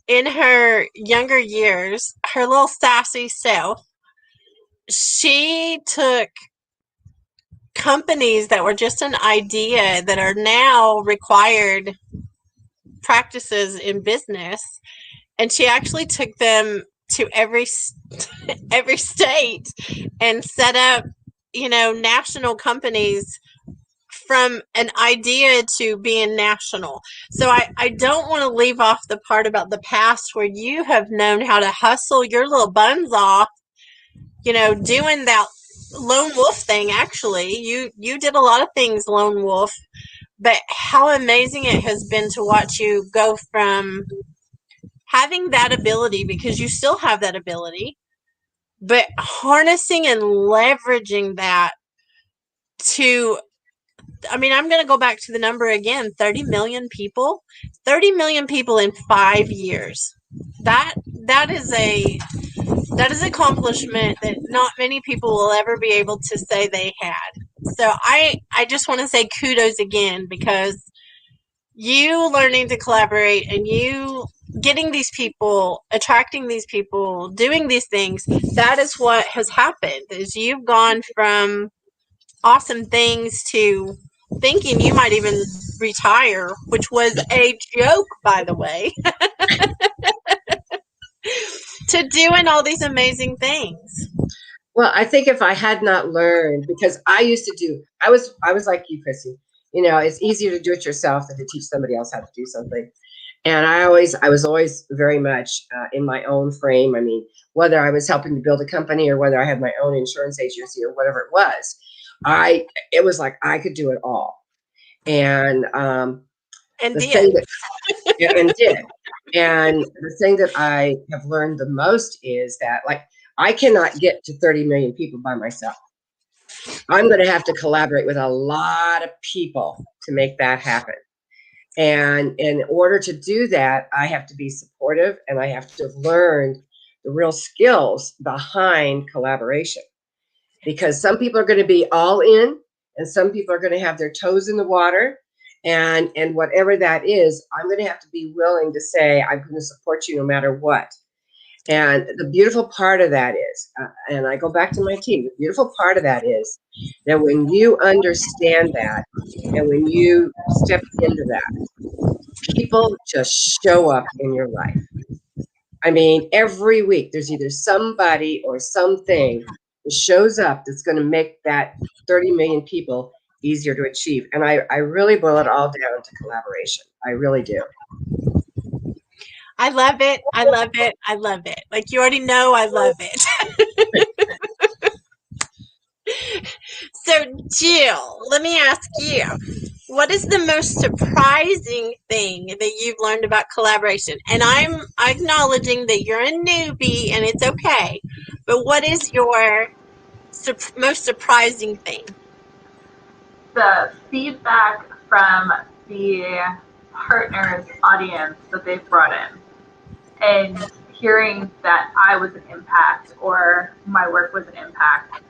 in her younger years, her little sassy self, she took companies that were just an idea that are now required practices in business, and she actually took them to every state and set up, national companies from an idea to being national. So I don't want to leave off the part about the past where you have known how to hustle your little buns off, doing that lone wolf thing. Actually, you did a lot of things lone wolf, but how amazing it has been to watch you go from having that ability, because you still have that ability, but harnessing and leveraging that to, I'm going to go back to the number again, 30 million people. 30 million people in 5 years. That is an accomplishment that not many people will ever be able to say they had. So I just want to say kudos again, because you learning to collaborate and you getting these people, attracting these people, doing these things, that is what has happened, is you've gone from awesome things to thinking you might even retire, which was a joke, by the way, to doing all these amazing things. Well, I think if I had not learned, because I was like you, Chrissy, it's easier to do it yourself than to teach somebody else how to do something. And I was always very much in my own frame. I mean, whether I was helping to build a company or whether I had my own insurance agency or whatever it was, it was like I could do it all. And the thing that I have learned the most is that, like, I cannot get to 30 million people by myself. I'm going to have to collaborate with a lot of people to make that happen. And in order to do that, I have to be supportive, and I have to have learned the real skills behind collaboration. Because some people are going to be all in, and some people are going to have their toes in the water, And whatever that is, I'm going to have to be willing to say, I'm going to support you no matter what. And the beautiful part of that is, and I go back to my team, the beautiful part of that is that when you understand that and when you step into that, people just show up in your life. I mean, every week there's either somebody or something that shows up that's going to make that 30 million people easier to achieve. And I really boil it all down to collaboration. I really do. I love it. I love it. I love it. Like you already know, I love it. So, Jill, let me ask you, what is the most surprising thing that you've learned about collaboration? And I'm acknowledging that you're a newbie and it's okay, but what is your most surprising thing? The feedback from the partners' audience that they've brought in, and hearing that I was an impact or my work was an impact,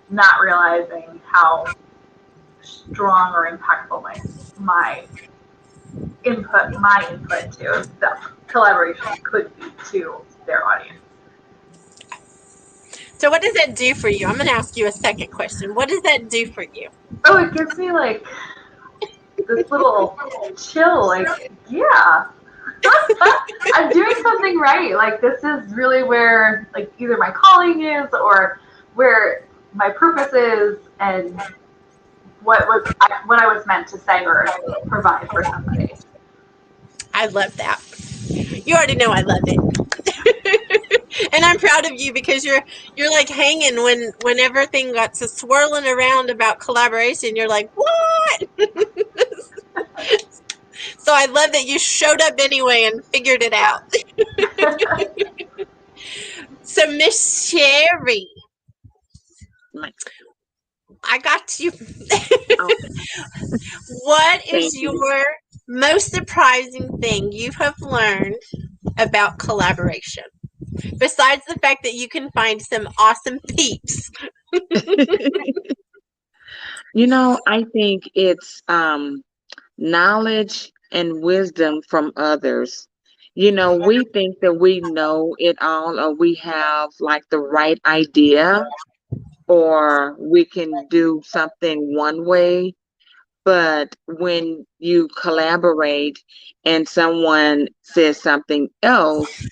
not realizing how strong or impactful my input to the collaboration could be to their audience. So what does that do for you? I'm going to ask you a second question. What does that do for you? Oh, it gives me like this little chill, like, yeah, I'm doing something right. Like, this is really where, like, either my calling is or where my purpose is, and what I was meant to say or provide for somebody. I love that. You already know I love it. And I'm proud of you because you're like hanging when everything got to swirling around about collaboration. You're like, what? So I love that you showed up anyway and figured it out. So Miss Sherry, I got you. What is your most surprising thing you have learned about collaboration? Besides the fact that you can find some awesome peeps. You know, I think it's knowledge and wisdom from others. You know, we think that we know it all or we have like the right idea or we can do something one way. But when you collaborate and someone says something else,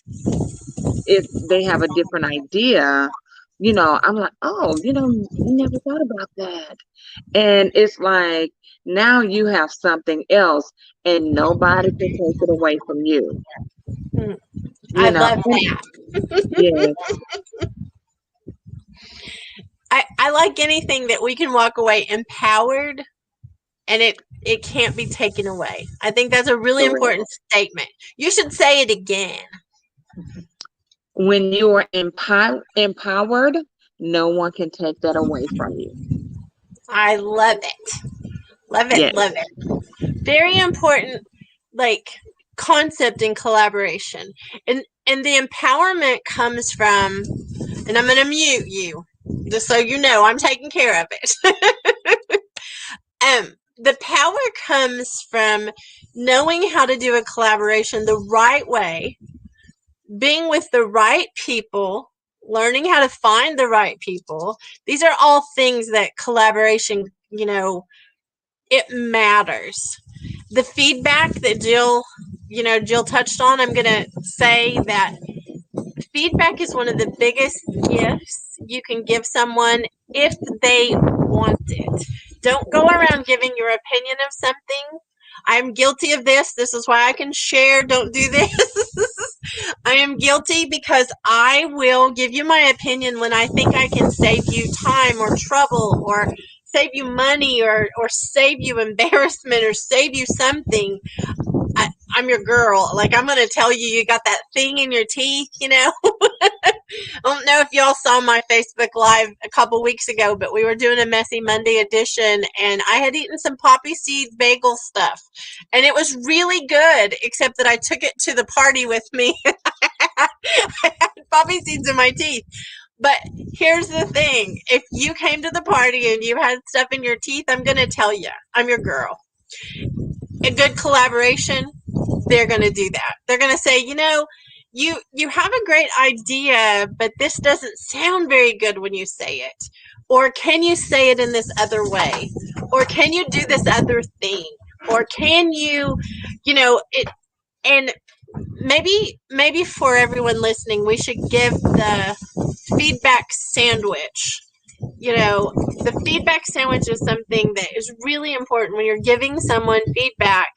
if they have a different idea, you know, I'm like, oh, you know, you never thought about that. And it's like now you have something else and nobody can take it away from you. I love that. Yes. I like anything that we can walk away empowered and it can't be taken away. I think that's a really important statement. You should say it again. When you are empowered, no one can take that away from you. I love it. Love it, yes. Love it. Very important, like, concept in collaboration. And the empowerment comes from, and I'm going to mute you, just so you know I'm taking care of it. The power comes from knowing how to do a collaboration the right way, being with the right people, learning how to find the right people. These are all things that collaboration, you know, it matters. The feedback that Jill touched on, I'm going to say that feedback is one of the biggest gifts you can give someone if they want it. Don't go around giving your opinion of something. I'm guilty of this. This is why I can share. Don't do this. I am guilty because I will give you my opinion when I think I can save you time or trouble or save you money or save you embarrassment or save you something. I'm your girl. Like, I'm going to tell you, you got that thing in your teeth, you know. I don't know if y'all saw my Facebook Live a couple weeks ago, but we were doing a Messy Monday edition, and I had eaten some poppy seed bagel stuff, and it was really good, except that I took it to the party with me. I had poppy seeds in my teeth. But here's the thing. If you came to the party and you had stuff in your teeth, I'm going to tell you. I'm your girl. a good collaboration, they're going to do that. They're going to say, you have a great idea, but this doesn't sound very good when you say it. Or can you say it in this other way? Or can you do this other thing? Or can you, it, and maybe for everyone listening, we should give the feedback sandwich. The feedback sandwich is something that is really important when you're giving someone feedback.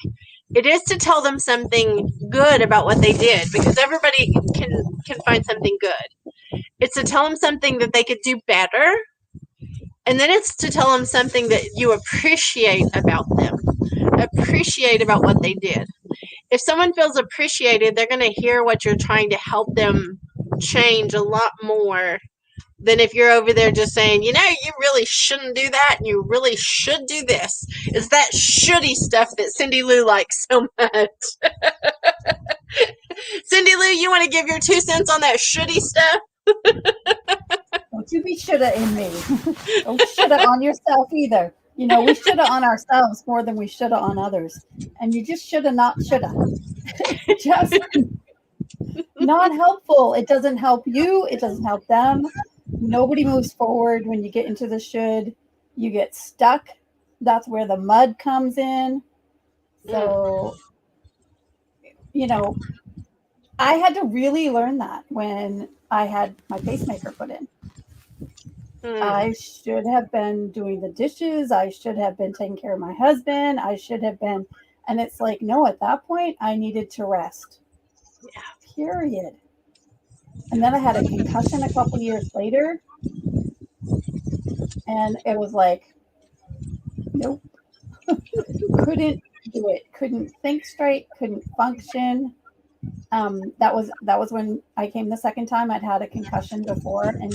It is to tell them something good about what they did, because everybody can find something good. It's to tell them something that they could do better, and then it's to tell them something that you appreciate about them, appreciate about what they did. If someone feels appreciated, they're going to hear what you're trying to help them change a lot more than if you're over there just saying, you really shouldn't do that, and you really should do this. It's that shouldy stuff that Cindy Lou likes so much. Cindy Lou, you want to give your 2 cents on that shouldy stuff? Don't you be shoulda in me. Don't shoulda on yourself either. We shoulda on ourselves more than we shoulda on others. And you just shoulda not shoulda. Just not helpful. It doesn't help you. It doesn't help them. Nobody moves forward when you get into the should. You get stuck. That's where the mud comes in. So, I had to really learn that when I had my pacemaker put in. I should have been doing the dishes. I should have been taking care of my husband. I should have been. And it's like, no, at that point, I needed to rest. Yeah. Period. And then I had a concussion a couple years later. And it was like, nope. Couldn't do it. Couldn't think straight. Couldn't function. That was when I came the second time. I'd had a concussion before, and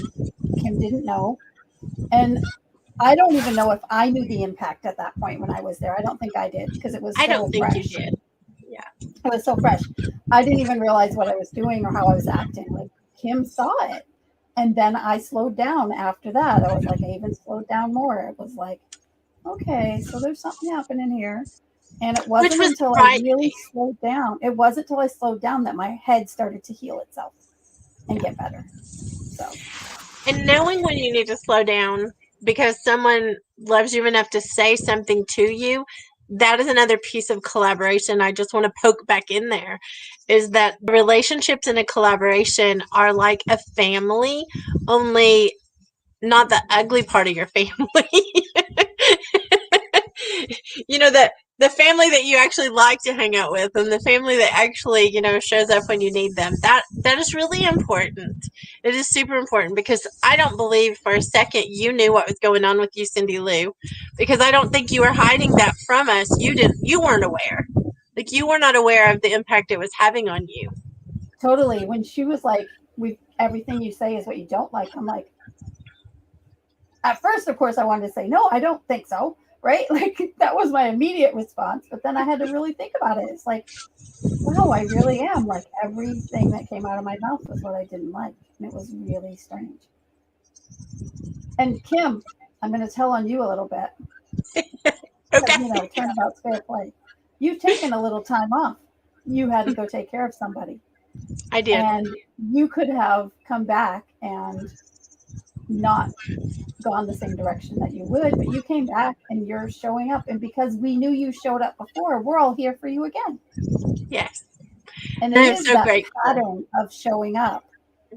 Kim didn't know. And I don't even know if I knew the impact at that point when I was there. I don't think I did, because it was so I don't think fresh. you did. Yeah. It was so fresh. I didn't even realize what I was doing or how I was acting. Like, Kim saw it. And then I slowed down after that. I was like, I even slowed down more. It was like, okay, so there's something happening here. And it wasn't until I really slowed down. It wasn't until I slowed down that my head started to heal itself and get better. So, and knowing when you need to slow down because someone loves you enough to say something to you, that is another piece of collaboration I just want to poke back in there, is that relationships in a collaboration are like a family, only not the ugly part of your family. The family that you actually like to hang out with, and the family that actually, shows up when you need them. That is really important. It is super important, because I don't believe for a second you knew what was going on with you, Cindy Lou, because I don't think you were hiding that from us. You weren't aware. Like, you were not aware of the impact it was having on you. Totally. When she was like, everything you say is what you don't like, I'm like, at first, of course, I wanted to say, no, I don't think so. Right? Like, that was my immediate response. But then I had to really think about it. It's like, wow, I really am. Like, everything that came out of my mouth was what I didn't like. And it was really strange. And Kim, I'm going to tell on you a little bit. Okay. Turnabout's fair play. You've taken a little time off. You had to go take care of somebody. I did. And you could have come back and not gone the same direction that you would, but you came back and you're showing up. And because we knew you showed up before, we're all here for you again. Yes. And it is so that pattern of showing up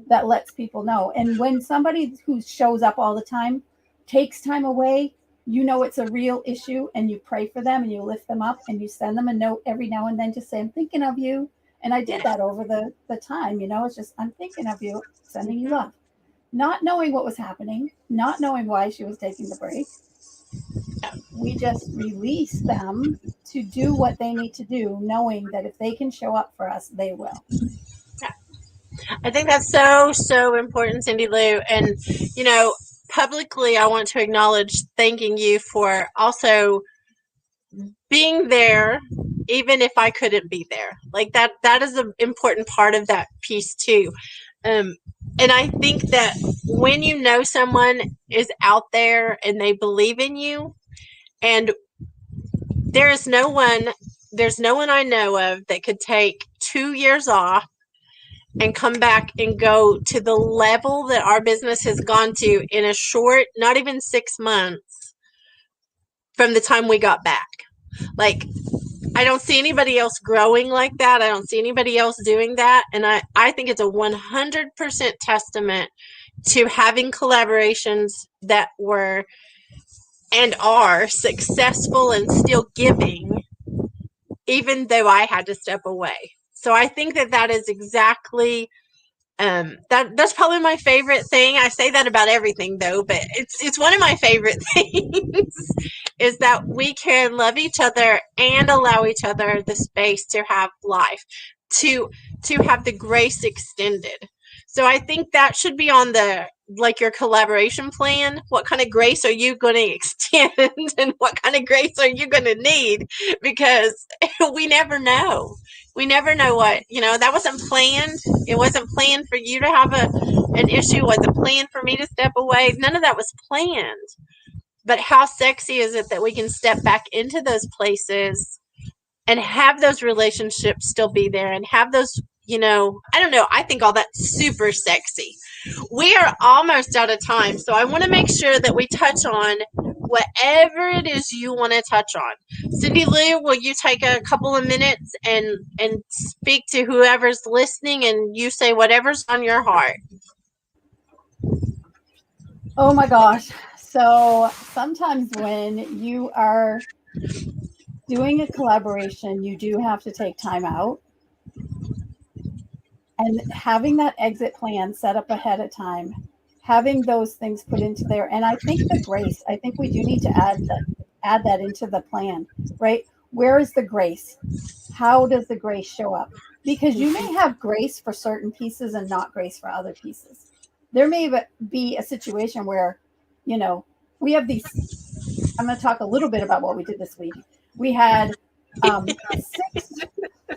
that lets people know. And when somebody who shows up all the time takes time away, it's a real issue, and you pray for them and you lift them up and you send them a note every now and then to say, I'm thinking of you. And I did that over the time, it's just, I'm thinking of you, sending you love. Not knowing what was happening, not knowing why she was taking the break. We just release them to do what they need to do, knowing that if they can show up for us, they will. Yeah. I think that's so, so important, Cindy Lou. And, publicly, I want to acknowledge thanking you for also being there, even if I couldn't be there. Like, that is an important part of that piece too. And I think that when someone is out there and they believe in you, and there is no one there's no one I know of that could take 2 years off and come back and go to the level that our business has gone to in a short, not even 6 months from the time we got back. Like, I don't see anybody else growing like that. I don't see anybody else doing that. And I think it's a 100% testament to having collaborations that were and are successful and still giving, even though I had to step away. So I think that is exactly that's probably my favorite thing. I say that about everything though, but it's one of my favorite things is that we can love each other and allow each other the space to have life, to have the grace extended. So I think that should be on the your collaboration plan. What kind of grace are you going to extend and what kind of grace are you going to need? Because we never know. We never know what, that wasn't planned. It wasn't planned for you to have an issue. It wasn't planned for me to step away. None of that was planned. But how sexy is it that we can step back into those places and have those relationships still be there and have those, I don't know. I think all that's super sexy. We are almost out of time, so I want to make sure that we touch on whatever it is you want to touch on. Cindy Lou, will you take a couple of minutes and speak to whoever's listening and you say whatever's on your heart? Oh my gosh. So sometimes when you are doing a collaboration, you do have to take time out. And having that exit plan set up ahead of time, having those things put into there. And I think the grace, I think we do need to add that into the plan, right? Where is the grace? How does the grace show up? Because you may have grace for certain pieces and not grace for other pieces. There may be a situation where, we have these, I'm going to talk a little bit about what we did this week. We had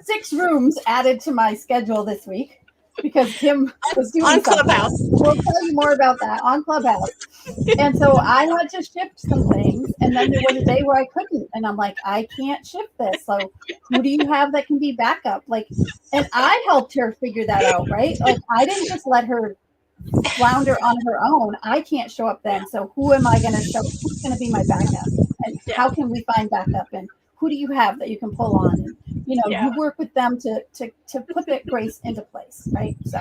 6 rooms added to my schedule this week because Kim was doing on something. Clubhouse. We'll tell you more about that on Clubhouse. And so I had to shift some things, and then there was a day where I couldn't, and I'm like, I can't shift this. So who do you have that can be backup? And I helped her figure that out, right? I didn't just let her flounder on her own. I can't show up then. So who am I going to show? Who's going to be my backup? And how can we find backup? And who do you have that you can pull on? And, you work with them to put that grace into place, right? So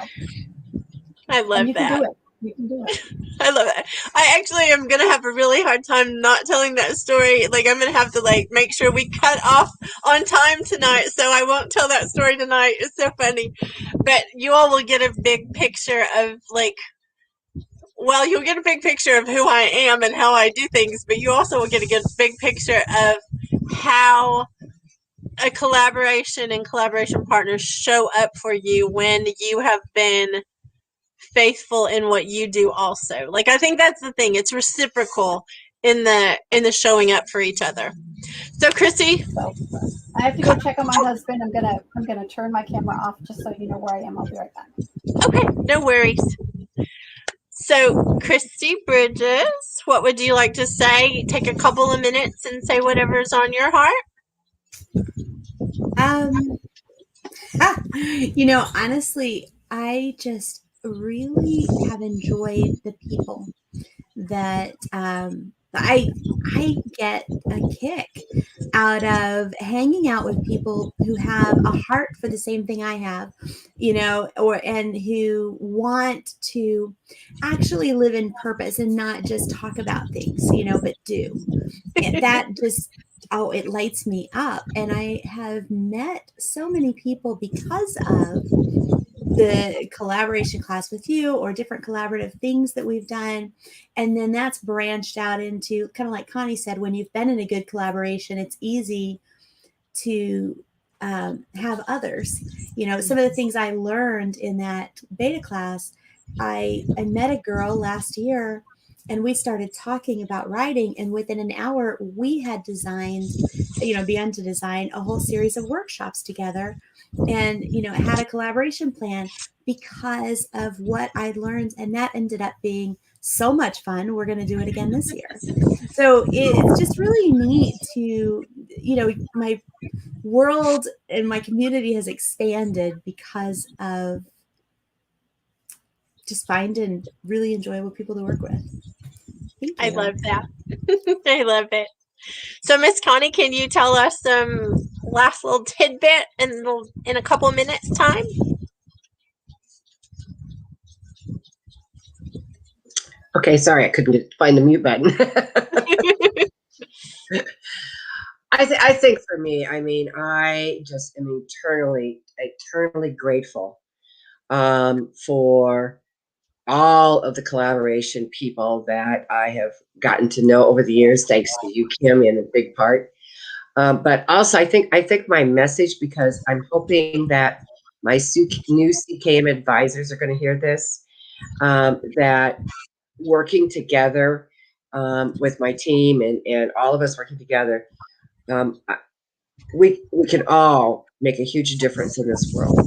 I love that. You can do it. I love it. I actually am going to have a really hard time not telling that story. I'm going to have to make sure we cut off on time tonight. So I won't tell that story tonight. It's so funny. But you all will get a big picture of you'll get a big picture of who I am and how I do things, but you also will get a big picture of how a collaboration and collaboration partners show up for you when you have been faithful in what you do also. I think that's the thing. It's reciprocal in the showing up for each other. So Chrissy, so I have to go check on my husband. I'm gonna turn my camera off just so you know where I am. I'll be right back. Okay, no worries. So Christy Bridges, what would you like to say? Take a couple of minutes and say whatever's on your heart. Honestly, I just really have enjoyed the people that I get a kick out of hanging out with people who have a heart for the same thing I have, and who want to actually live in purpose and not just talk about things, but do. And that just it lights me up. And I have met so many people because of the collaboration class with you or different collaborative things that we've done. And then that's branched out into kind of like Connie said, when you've been in a good collaboration, it's easy to have others. Some of the things I learned in that beta class, I met a girl last year and we started talking about writing, and within an hour we had designed, begun to design a whole series of workshops together, and had a collaboration plan because of what I learned, and that ended up being so much fun. We're going to do it again this year. So it's just really neat to, world and my community has expanded because of just find and really enjoyable people to work with. Thank you. I love that. I love it. So, Miss Connie, can you tell us some last little tidbit in a couple minutes time? Okay, sorry, I couldn't find the mute button. I think for me, I mean, I just am eternally grateful for all of the collaboration people that I have gotten to know over the years, thanks to you, Kim, in a big part. But also, I think my message, because I'm hoping that my new CKM advisors are going to hear this, that working together with my team and all of us working together, we can all make a huge difference in this world.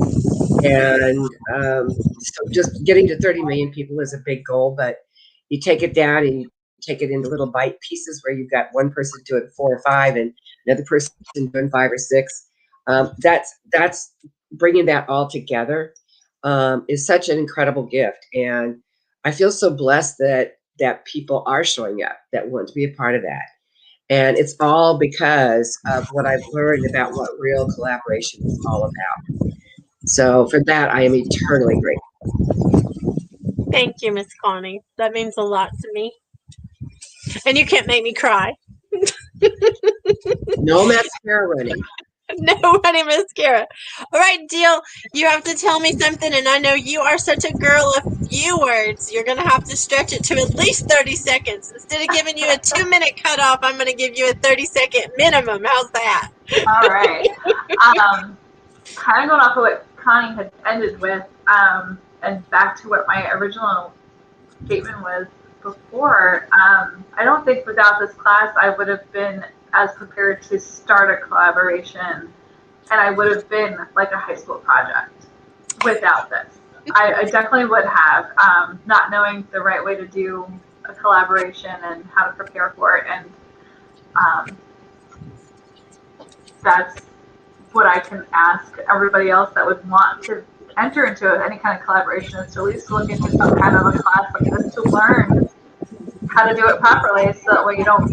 And so just getting to 30 million people is a big goal, but you take it down and you take it into little bite pieces where you've got one person doing 4 or 5 and another person doing 5 or 6. That's bringing that all together is such an incredible gift. And I feel so blessed that people are showing up that want to be a part of that. And it's all because of what I've learned about what real collaboration is all about. So for that, I am eternally grateful. Thank you, Miss Connie. That means a lot to me. And you can't make me cry. No mascara running. No running mascara. All right, Jill, you have to tell me something, and I know you are such a girl of few words. You're going to have to stretch it to at least 30 seconds. Instead of giving you a 2-minute cutoff, I'm going to give you a 30-second minimum. How's that? All right. Kind of going off of what Connie had ended with, and back to what my original statement was before, I don't think without this class I would have been as prepared to start a collaboration, and I would have been like a high school project without this. I definitely would have, not knowing the right way to do a collaboration and how to prepare for it, and that's what I can ask everybody else that would want to enter into any kind of collaboration, is to at least look into some kind of a class like this to learn how to do it properly, so that way you don't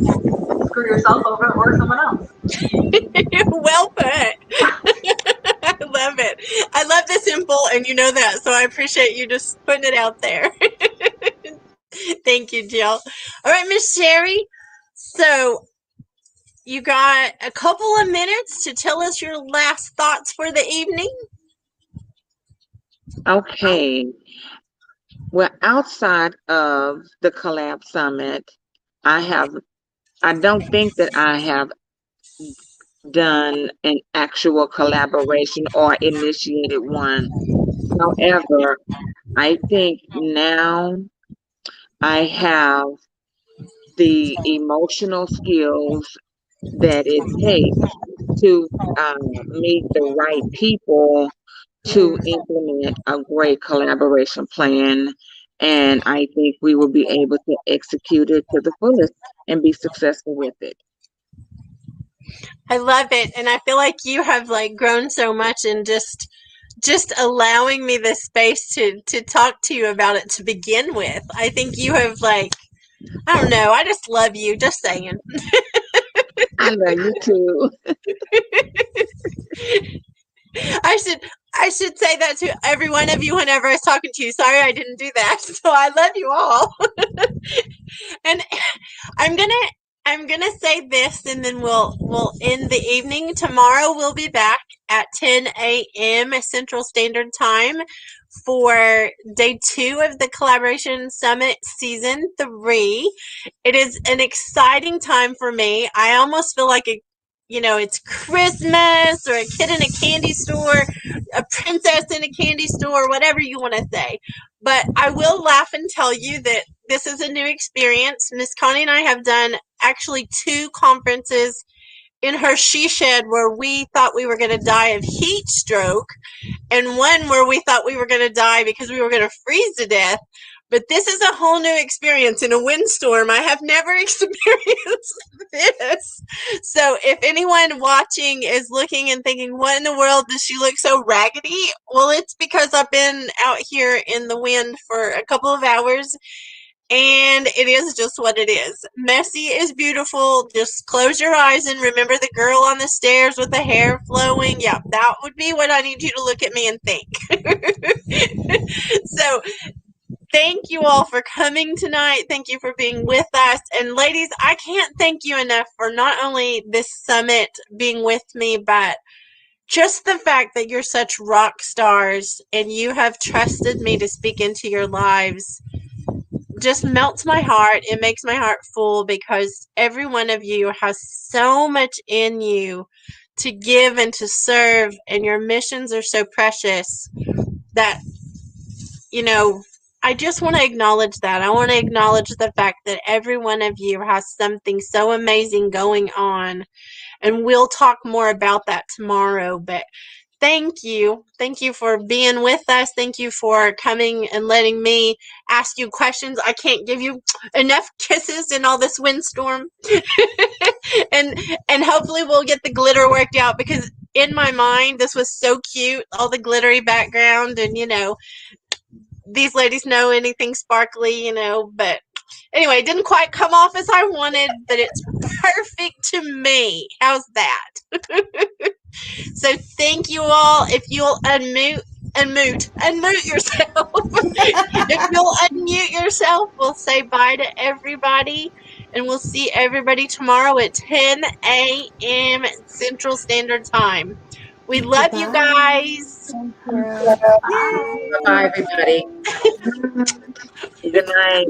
screw yourself over or someone else. Well put. I love it. I love the simple, and you know that, so I appreciate you just putting it out there. Thank you, Jill. All right, Miss Sherry. So you got a couple of minutes to tell us your last thoughts for the evening. Okay. Well, outside of the Collab Summit, I don't think that I have done an actual collaboration or initiated one. However, I think now I have the emotional skills that it takes to meet the right people to implement a great collaboration plan. And I think we will be able to execute it to the fullest and be successful with it. I love it. And I feel like you have like grown so much in just allowing me the space to talk to you about it to begin with. I think you have like, I don't know, I just love you, just saying. I love you too. I should say that to every one of you whenever I was talking to you. Sorry I didn't do that. So I love you all. And I'm gonna say this, and then we'll end the evening. Tomorrow we'll be back at 10 a.m. Central Standard Time for day 2 of the Collaboration Summit Season 3. It is an exciting time for me. I almost feel like it's Christmas, or a kid in a candy store, a princess in a candy store, whatever you want to say. But I will laugh and tell you that this is a new experience. Miss Connie and I have done actually 2 conferences in her she shed where we thought we were going to die of heat stroke, and one where we thought we were going to die because we were going to freeze to death. But this is a whole new experience in a windstorm. I have never experienced this. So if anyone watching is looking and thinking, what in the world does she look so raggedy? Well, it's because I've been out here in the wind for a couple of hours, and it is just what it is. Messy is beautiful. Just close your eyes and remember the girl on the stairs with the hair flowing. Yeah, that would be what I need you to look at me and think. So thank you all for coming tonight. Thank you for being with us. And ladies, I can't thank you enough for not only this summit being with me, but just the fact that you're such rock stars and you have trusted me to speak into your lives just melts my heart. It makes my heart full because every one of you has so much in you to give and to serve, and your missions are so precious that, you know, I just want to acknowledge that. I want to acknowledge the fact that every one of you has something so amazing going on, and we'll talk more about that tomorrow. But thank you. Thank you for being with us. Thank you for coming and letting me ask you questions. I can't give you enough kisses in all this windstorm. and hopefully we'll get the glitter worked out, because in my mind this was so cute, all the glittery background, and these ladies know anything sparkly, but anyway, it didn't quite come off as I wanted, but it's perfect to me. How's that? So thank you all. If you'll unmute yourself. If you'll unmute yourself, we'll say bye to everybody, and we'll see everybody tomorrow at 10 a.m. Central Standard Time. We love you guys. Bye, everybody. Good night.